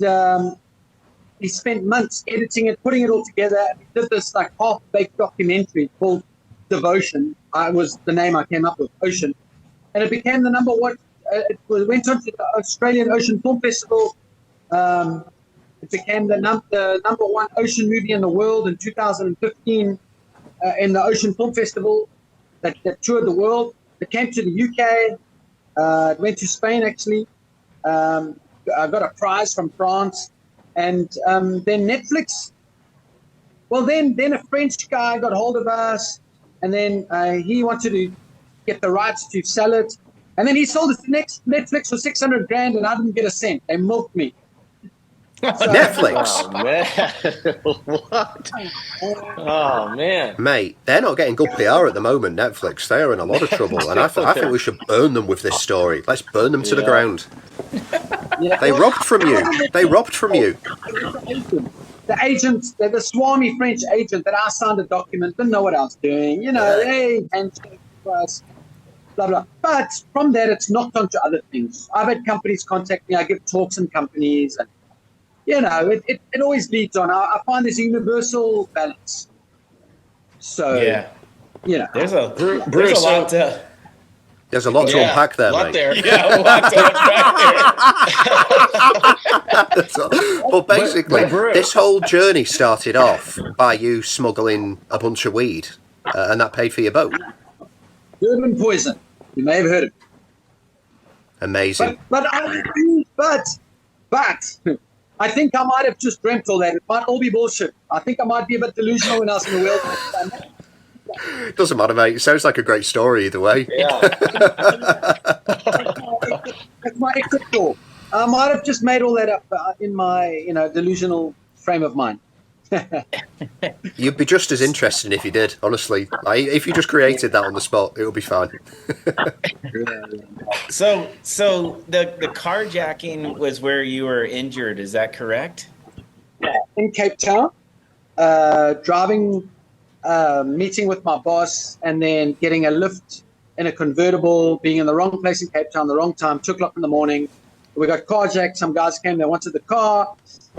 he spent months editing it, putting it all together. He did this like half-baked documentary called Devotion. Was the name I came up with, Ocean. And it became the number one. It went on to the Australian Ocean Film Festival. It became the number one ocean movie in the world in 2015 in the Ocean Film Festival that toured the world. It came to the UK. It went to Spain, actually. I got a prize from France. And then Netflix. Well, then a French guy got hold of us. And then he wanted to get the rights to sell it. And then he sold it to Netflix for 600 grand, and I didn't get a cent. They milked me. Netflix. Oh, man. What? Oh, man. Mate, they're not getting good PR at the moment, Netflix. They are in a lot of trouble, and I think we should burn them with this story. Let's burn them to the ground. They robbed from you. They robbed from you. The agent, the Swami French agent that I signed a document, didn't know what I was doing. You know, hey, handshake us, blah, blah. But from that, it's knocked onto other things. I've had companies contact me. I give talks in companies, and you know, it always leads on. I find there's a universal balance. So, you know. There's a lot to... There's a lot to unpack there, mate. Yeah, a lot to unpack there. But basically, this whole journey started off by you smuggling a bunch of weed, and that paid for your boat. Urban poison. You may have heard of it. Amazing. But I think I might have just dreamt all that. It might all be bullshit. I think I might be a bit delusional when I was in the wheelchair. Doesn't matter, mate. It sounds like a great story either way. Yeah. That's my exit door. I might have just made all that up in my, delusional frame of mind. You'd be just as interesting if you did, honestly. Like, if you just created that on the spot, it would be fine. So the carjacking was where you were injured, is that correct? In Cape Town, driving, meeting with my boss, and then getting a lift in a convertible, being in the wrong place in Cape Town, the wrong time, 2 o'clock in the morning. We got carjacked. Some guys came, they wanted the car.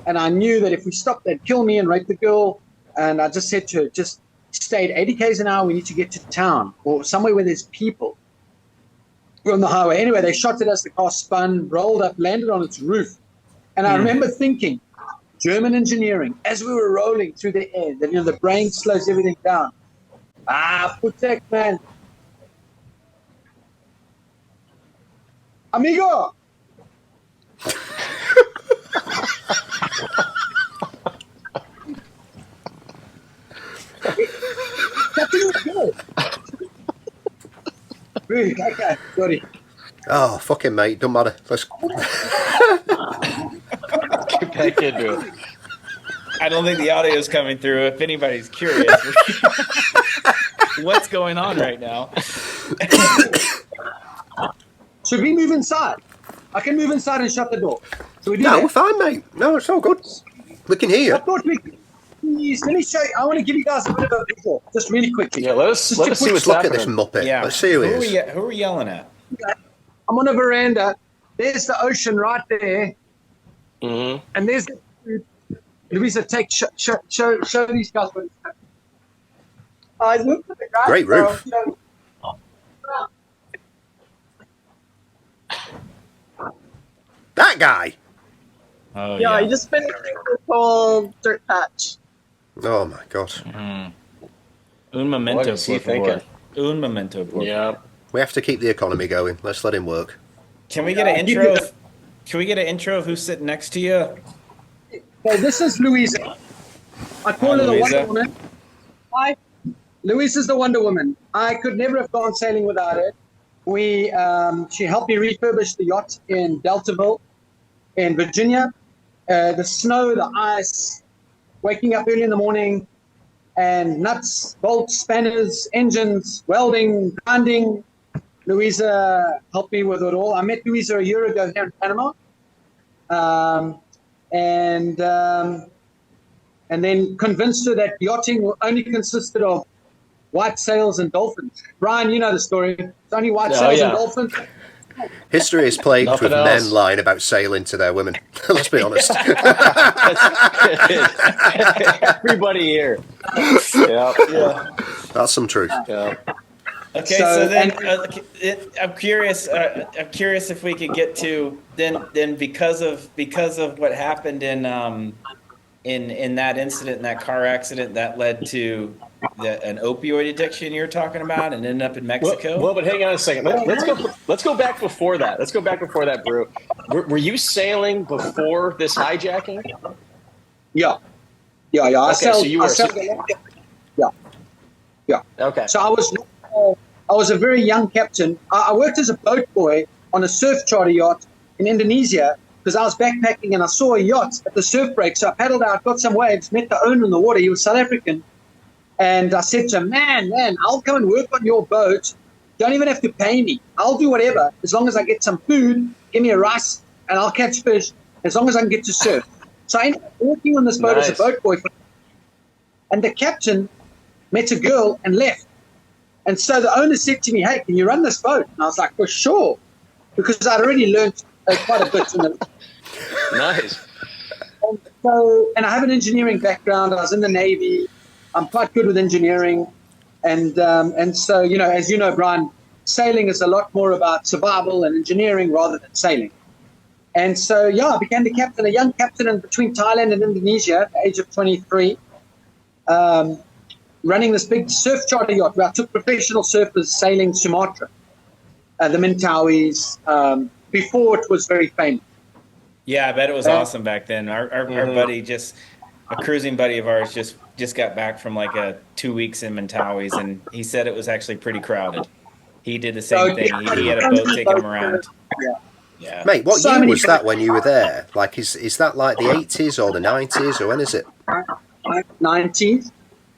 And I knew that if we stopped, they'd kill me and rape the girl. And I just said to her, just stay at 80 Ks an hour. We need to get to town or somewhere where there's people. We're on the highway. Anyway, they shot at us. The car spun, rolled up, landed on its roof. And I remember thinking, German engineering, as we were rolling through the air, that, the brain slows everything down. Protect, man. Amigo! Okay, sorry. Oh, fucking mate, don't matter. Let's Get back into it. I don't think the audio is coming through. If anybody's curious, what's going on right now? Should we move inside? I can move inside and shut the door. So we do No, that? we're fine, mate. No, it's all good. We can hear you. I thought let me show you. I want to give you guys a bit of a visual, just really quickly. Yeah, let us see what's Let's look at this happening. muppet. Yeah. Let's see who he is. Who are we yelling at? I'm on a veranda. There's the ocean right there. Mm-hmm. And there's Louisa, show these guys what it's happening. I looked at the guy. Great roof. That guy. Oh, Yeah, I just finished the whole dirt patch. Oh my god. Un momento, What is he por favor. thinking? Un momento, por favor. Yeah. We have to keep the economy going. Let's let him work. Can we get an intro? Can we get an intro of who's sitting next to you? So this is Louisa. I call her the Louisa. Wonder Woman. Hi. Louisa's the Wonder Woman. I could never have gone sailing without her. She helped me refurbish the yacht in Deltaville, in Virginia. The snow, the ice, waking up early in the morning, and nuts, bolts, spanners, engines, welding, grinding. Louisa helped me with it all. I met Louisa a year ago here in Panama, and then convinced her that yachting only consisted of white sails and dolphins. Brian, you know the story. It's only white sails and dolphins. History is plagued Nothing with else. men lying about sailing to their women. Let's be honest. Everybody here. Yeah. That's some truth. Yeah. Okay, so then I'm curious. I'm curious if we could get to then because of what happened in that incident, in that car accident, that led to an opioid addiction you're talking about, and ended up in Mexico. Well, but hang on a second. Let's go back before that. Let's go back before that, Brew. Were you sailing before this hijacking? Yeah. Okay, I sailed Yeah. Okay. So I was a very young captain. I worked as a boat boy on a surf charter yacht in Indonesia because I was backpacking and I saw a yacht at the surf break. So I paddled out, got some waves, met the owner in the water. He was South African. And I said to him, man, I'll come and work on your boat. Don't even have to pay me. I'll do whatever as long as I get some food, give me a rice, and I'll catch fish as long as I can get to surf. So I ended up working on this boat as a boat boy. And the captain met a girl and left. And so the owner said to me, hey, can you run this boat? And I was like, for sure, because I'd already learned quite a bit. Nice. And I have an engineering background. I was in the Navy. I'm quite good with engineering. And so, as you know, Brian, sailing is a lot more about survival and engineering rather than sailing. And so, I began to captain, a young captain in between Thailand and Indonesia at the age of 23. Running this big surf charter yacht where I took professional surfers sailing Sumatra, the Mentawais, before it was very famous. Yeah, I bet it was awesome back then. Our buddy, a cruising buddy of ours, just got back from like 2 weeks in Mentawais, and he said it was actually pretty crowded. He did the same thing. He had a boat taking him around. Yeah. Mate, what So year many was that when you were there? Like, is that like the 80s or the 90s, or when is it? 90s.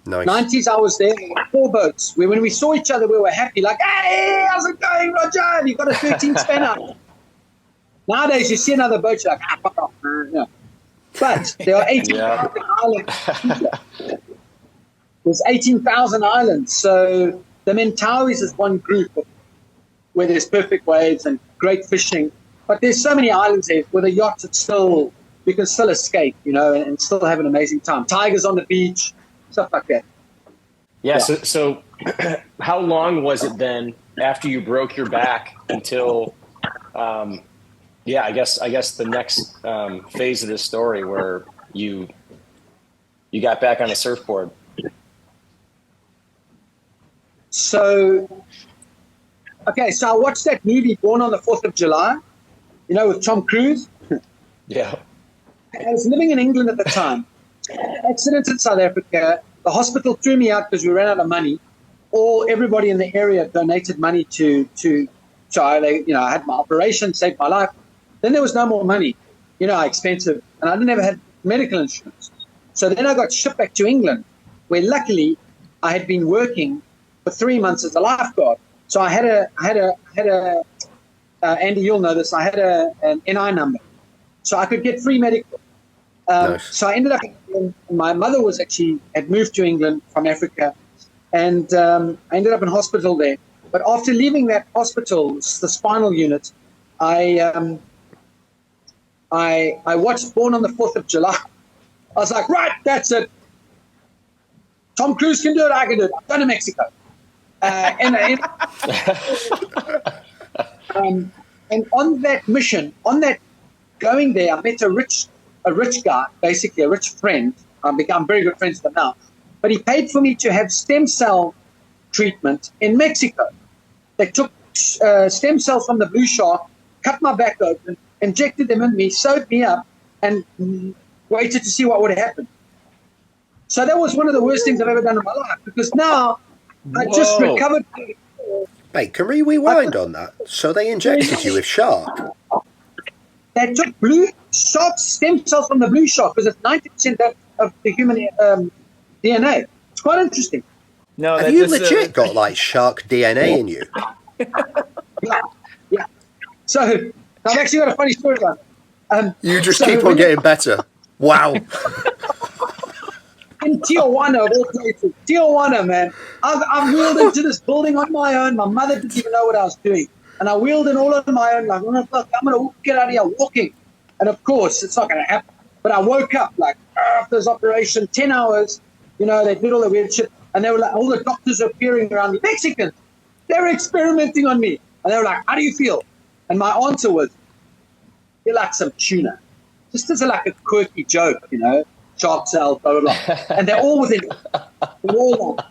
Nice. 90s, I was there. 4 boats. When we saw each other, we were happy. Like, hey, how's it going, Roger? And you got a 13 spanner. Nowadays, you see another boat, you're like, fuck off. Yeah. But there are 18,000 islands. There's 18,000 islands. So the Mentawis is one group where there's perfect waves and great fishing. But there's so many islands there with a yacht, you can still escape, and still have an amazing time. Tigers on the beach, stuff like that. Yeah. So how long was it then after you broke your back until, I guess the next phase of this story where you got back on a surfboard? So I watched that movie Born on the 4th of July, with Tom Cruise. Yeah. I was living in England at the time. Accident in South Africa. The hospital threw me out because we ran out of money. Everybody in the area donated money to I had my operation, saved my life. Then there was no more money, expensive. And I never had medical insurance. So then I got shipped back to England, where luckily I had been working for 3 months as a lifeguard. So I had a Andy, you'll know this, I had an NI number. So I could get free medical. Nice. So I ended up, my mother had moved to England from Africa, and I ended up in hospital there. But after leaving that hospital, the spinal unit, I watched Born on the 4th of July. I was like, right, that's it. Tom Cruise can do it, I can do it. I'm going to Mexico. And on that mission, going there, I met a rich guy, basically a rich friend. I've become very good friends with him now. But he paid for me to have stem cell treatment in Mexico. They took stem cells from the blue shark, cut my back open, injected them in me, sewed me up, and waited to see what would happen. So that was one of the worst things I've ever done in my life, because now I just recovered. Mate, can we rewind on that? So they injected you with shark? They took blue shark stem cells from the blue shark, because it's 90% of the human DNA. It's quite interesting. No, have you legit got like shark DNA in you? Yeah. So I've actually got a funny story about it. You just keep on getting better. Wow. In Tijuana, of all places, Tijuana, man. I've wheeled into this building on my own. My mother didn't even know what I was doing. And I wheeled in all on my own, like, look, I'm going to get out of here walking. And of course, it's not going to happen. But I woke up, like, after this operation, 10 hours, they did all the weird shit. And they were like, all the doctors were appearing around me. Mexicans, they were experimenting on me. And they were like, how do you feel? And my answer was, feel like some tuna. Just as like a quirky joke, shark cells, blah, blah, blah. And they're all within it. They're all like,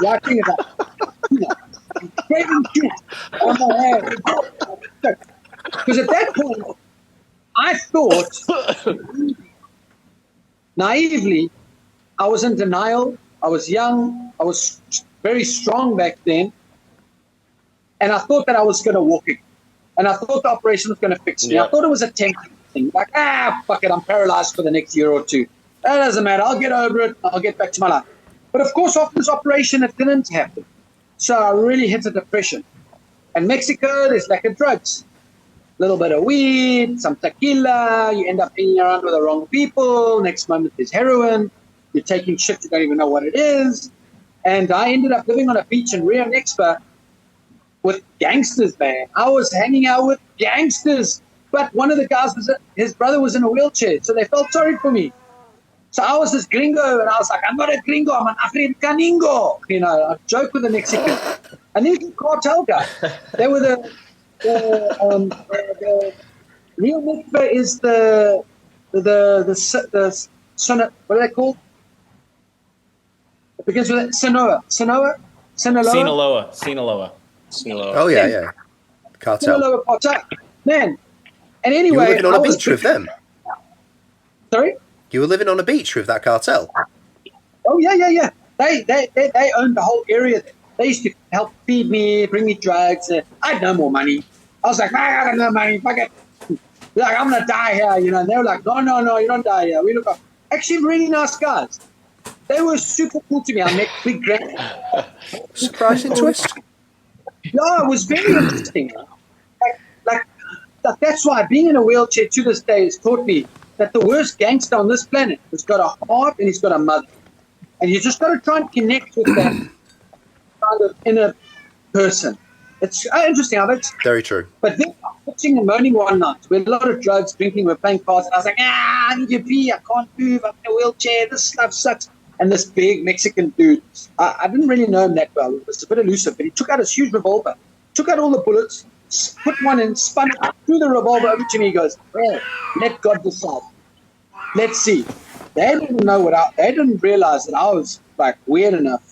writing about tuna. Craving tuna on my hair. Because at that point, I thought, naively, I was in denial. I was young. I was very strong back then. And I thought that I was going to walk it. And I thought the operation was going to fix me. Yeah. I thought it was a temporary thing. Like, fuck it, I'm paralyzed for the next year or two. That doesn't matter. I'll get over it. I'll get back to my life. But of course, after this operation, it didn't happen. So I really hit a depression. And Mexico, there's lack of drugs. A little bit of weed, some tequila. You end up hanging around with the wrong people. Next moment, there's heroin. You're taking shit, you don't even know what it is. And I ended up living on a beach in Rio Nexpa with gangsters, man. I was hanging out with gangsters. But one of the guys, his brother was in a wheelchair, so they felt sorry for me. So I was this gringo, and I was like, I'm not a gringo, I'm an Africaningo. I joke with the Mexican. And these were cartel guys. They were the Rio Nexpa is the what are they called? It begins with Sinaloa. Oh, yeah. Cartel. Sinaloa cartel. Man. And anyway, you were living on a beach with them? Sorry? You were living on a beach with that cartel? Oh, yeah. They owned the whole area. They used to help feed me, bring me drugs. I had no more money. I was like, I got no money, fuck it. Like, I'm gonna die here, you know. And they were like, no, you don't die here. We look up. Actually, really nice guys. They were super cool to me. I met Big Grand. Surprising twist. Yeah, it was very interesting. Like that's why being in a wheelchair to this day has taught me that the worst gangster on this planet has got a heart and he's got a mother. And you just got to try and connect with that kind of inner person. It's interesting. Very true. But then I was sitting and moaning one night. We had a lot of drugs, drinking, we're playing cards. And I was like, I need to pee. I can't move. I'm in a wheelchair. This stuff sucks. And this big Mexican dude, I didn't really know him that well. It was a bit elusive, but he took out his huge revolver, took out all the bullets, put one in, spun it, threw the revolver over to me. He goes, well, let God decide. Let's see. They didn't realize that I was like weird enough.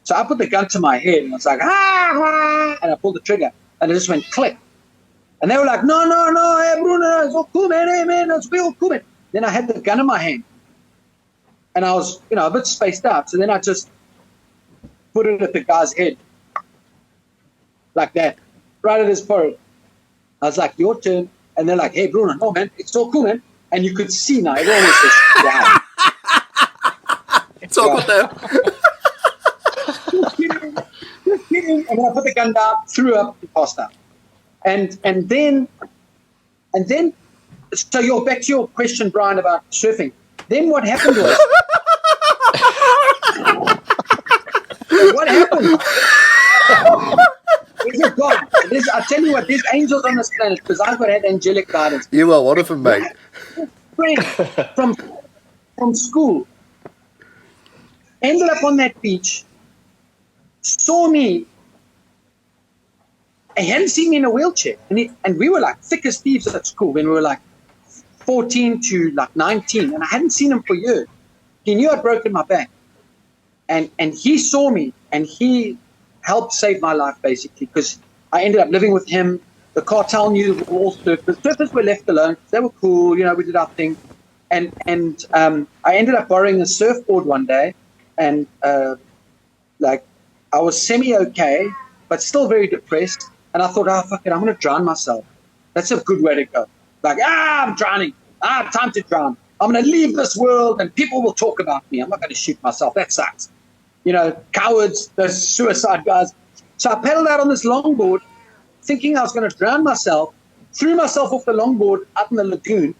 So I put the gun to my head and I was like, and I pulled the trigger and it just went click. And they were like, no, hey, Bruno, it's all cool, man. Hey, man, it's real cool, man. Then I had the gun in my hand. And I was, a bit spaced out. So then I just put it at the guy's head. Like that. Right at his forehead. I was like, your turn. And they're like, hey, Bruno, no, man. It's all cool, man. And you could see now. Everyone was just, wow. It's all good there. Just kidding. And then I put the gun down, threw up, and passed out. And then, so you're back to your question, Brian, about surfing. Then what happened was, what happened? There's a God. I tell you what, there's angels on this planet because I've got had angelic guidance. You are one of them, mate. Friend from school ended up on that beach, saw me. He hadn't seen me in a wheelchair, and we were like thick as thieves at school when we were like 14 to like 19, and I hadn't seen him for years. He knew I'd broken my back, and he saw me, and he helped save my life basically because I ended up living with him. The cartel knew that we were all surfers. Surfers were left alone. They were cool, we did our thing, and I ended up borrowing a surfboard one day, and like I was semi-okay, but still very depressed. And I thought, fuck it, I'm going to drown myself. That's a good way to go. Like, I'm drowning. Time to drown. I'm going to leave this world and people will talk about me. I'm not going to shoot myself. That sucks. Cowards, those suicide guys. So I paddled out on this longboard thinking I was going to drown myself, threw myself off the longboard out in the lagoon.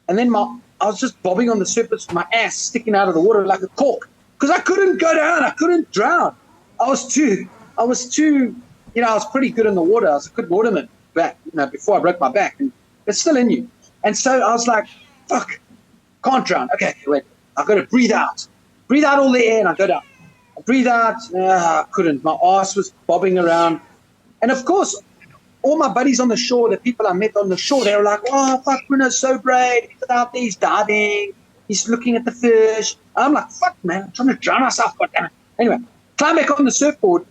And then I was just bobbing on the surface with my ass sticking out of the water like a cork because I couldn't go down. I couldn't drown. I was too, I was pretty good in the water. I was a good waterman back, before I broke my back. And it's still in you. And so I was like, fuck, can't drown. Okay, wait, I've got to breathe out. Breathe out all the air and I go down. I breathe out. I couldn't. My ass was bobbing around. And of course, all my buddies on the shore, the people I met on the shore, they were like, oh, fuck, Bruno's so brave. He's out there, he's diving. He's looking at the fish. I'm like, fuck, man, I'm trying to drown myself. Goddammit. Anyway, climb back on the surfboard.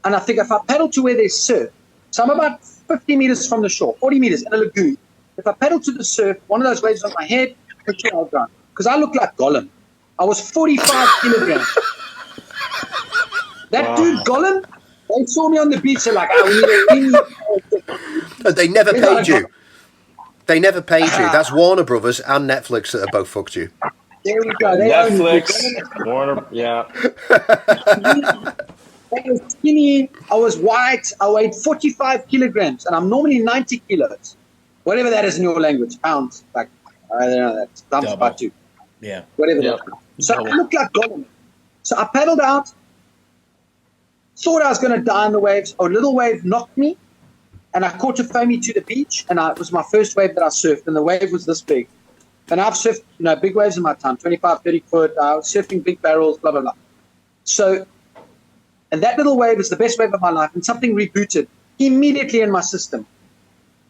And I think if I paddle to where there's surf, so I'm about 50 meters from the shore, 40 meters in a lagoon. If I paddle to the surf, one of those waves on my head, I'll drown. Because I look like Gollum. I was 45 kilograms. That dude, Gollum, they saw me on the beach. They're like, we need a They never paid you. They never paid you. That's Warner Brothers and Netflix that have both fucked you. There we go. They Netflix, Warner, yeah. I was skinny. I was white. I weighed 45 kilograms, and I'm normally 90 kilos. Whatever that is in your language, pounds. Like, I don't know. That's times about two. Yeah. Whatever that is. So I looked like Gollum. So I paddled out. Thought I was going to die in the waves. A little wave knocked me, and I caught a foamy to the beach, and it was my first wave that I surfed, and the wave was this big. And I've surfed, big waves in my time, 25, 30 foot. I was surfing big barrels, blah, blah, blah. So, and that little wave is the best wave of my life, and something rebooted immediately in my system.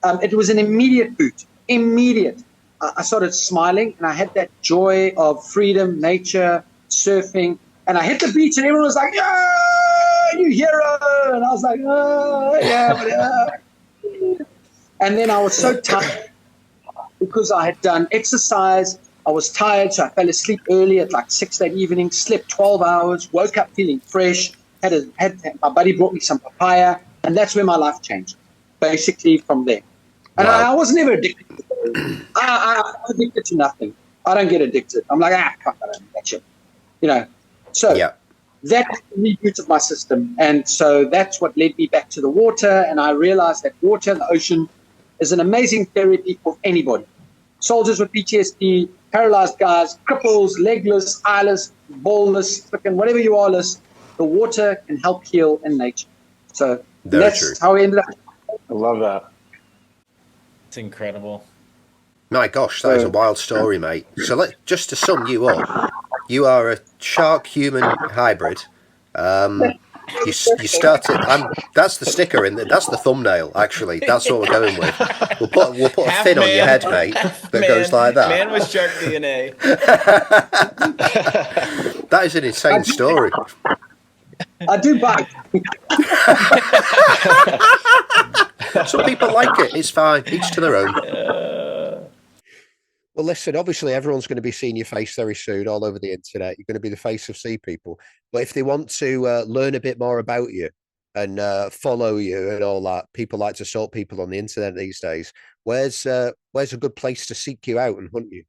It was an immediate boot, immediate. I started smiling, and I had that joy of freedom, nature, surfing, and I hit the beach, and everyone was like, yeah, you hero, and I was like, oh, yeah. And then I was so tired because I had done exercise. I was tired, so I fell asleep early at like 6 that evening, slept 12 hours, woke up feeling fresh, had my buddy brought me some papaya, and that's where my life changed. basically from there. And Wow. I was never addicted to it. I'm addicted to nothing. I don't get addicted. I'm like, fuck, I don't need that shit. You know. So that rebooted my system. And so that's what led me back to the water. And I realized that water, the ocean, is an amazing therapy for anybody. Soldiers with PTSD, paralyzed guys, cripples, legless, eyeless, ballless, freaking whatever you are, the water can help heal in nature. So that's how we ended up. I love that. It's incredible. My gosh, that is a wild story, mate. So just to sum you up, you are a shark-human hybrid. You started. That's the sticker in there. That's the thumbnail. Actually, that's what we're going with. We'll put a fin on your head, mate, that goes like that. Man with shark DNA. That is an insane story. I do bite. Some people like it. It's fine. Each to their own. Well, listen, obviously everyone's going to be seeing your face very soon all over the internet. You're going to be the face of Sea People. But if they want to learn a bit more about you and follow you and all that, people like to stalk people on the internet these days. Where's a good place to seek you out and hunt you?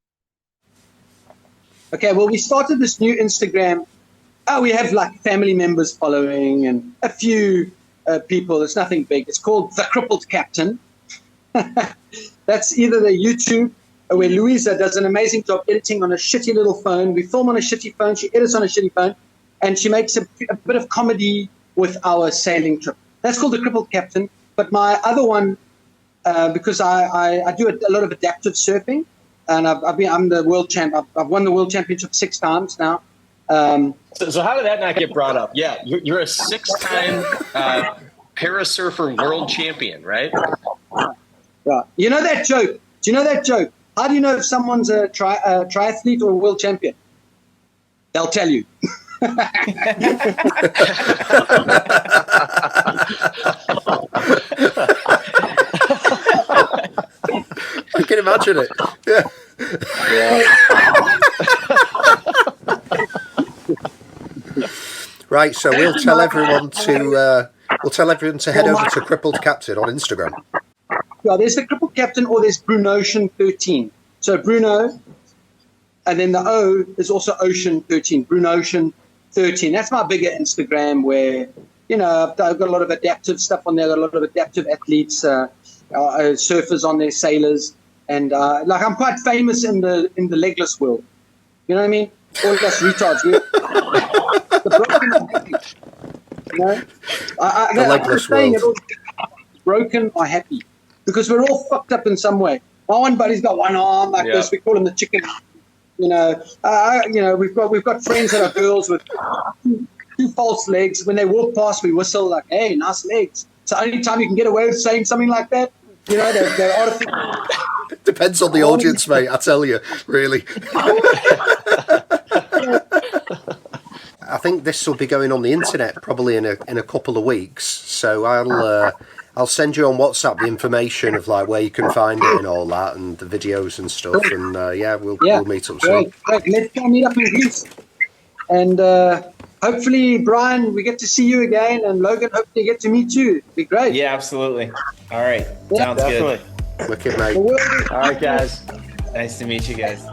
Okay, well, we started this new Instagram. We have like family members following and a few people. It's nothing big. It's called The Crippled Captain. That's either the YouTube, where Louisa does an amazing job editing on a shitty little phone. We film on a shitty phone. She edits on a shitty phone. And she makes a bit of comedy with our sailing trip. That's called The Crippled Captain. But my other one, because I do a lot of adaptive surfing, and I'm the world champ. I've won the world championship 6 times now. So how did that not get brought up? Yeah, you're a 6-time parasurfer world champion, right? Yeah. You know that joke? Do you know that joke? How do you know if someone's a triathlete or a world champion? They'll tell you. I can imagine it. Yeah. Right, so we'll tell everyone to head over to Crippled Captain on Instagram. Yeah, there's the Crippled Captain, or there's Brunocean 13. So Bruno, and then the O is also Ocean 13. Brunocean 13. That's my bigger Instagram, where I've got a lot of adaptive stuff on there. I've got a lot of adaptive athletes, surfers on there, sailors, and I'm quite famous in the legless world. You know what I mean? All of us retards. The broken are happy. The legless world. Broken or happy, because we're all fucked up in some way. My one buddy's got one arm like this. We call him the chicken. We've got friends that are girls with two false legs. When they walk past, we whistle like, "Hey, nice legs." It's the only time you can get away with saying something like that. They're artificial. Depends on the audience, mate. I tell you, really. I think this will be going on the internet probably in a couple of weeks. So I'll send you on WhatsApp the information of like where you can find it and all that, and the videos and stuff. And we'll meet up soon. Great. Let's go meet up in Greece. And hopefully, Brian, we get to see you again, and Logan, hopefully get to meet you. It'd be great. Yeah, absolutely. All right. Sounds definitely good. Wicked, mate. All right, guys. Nice to meet you guys.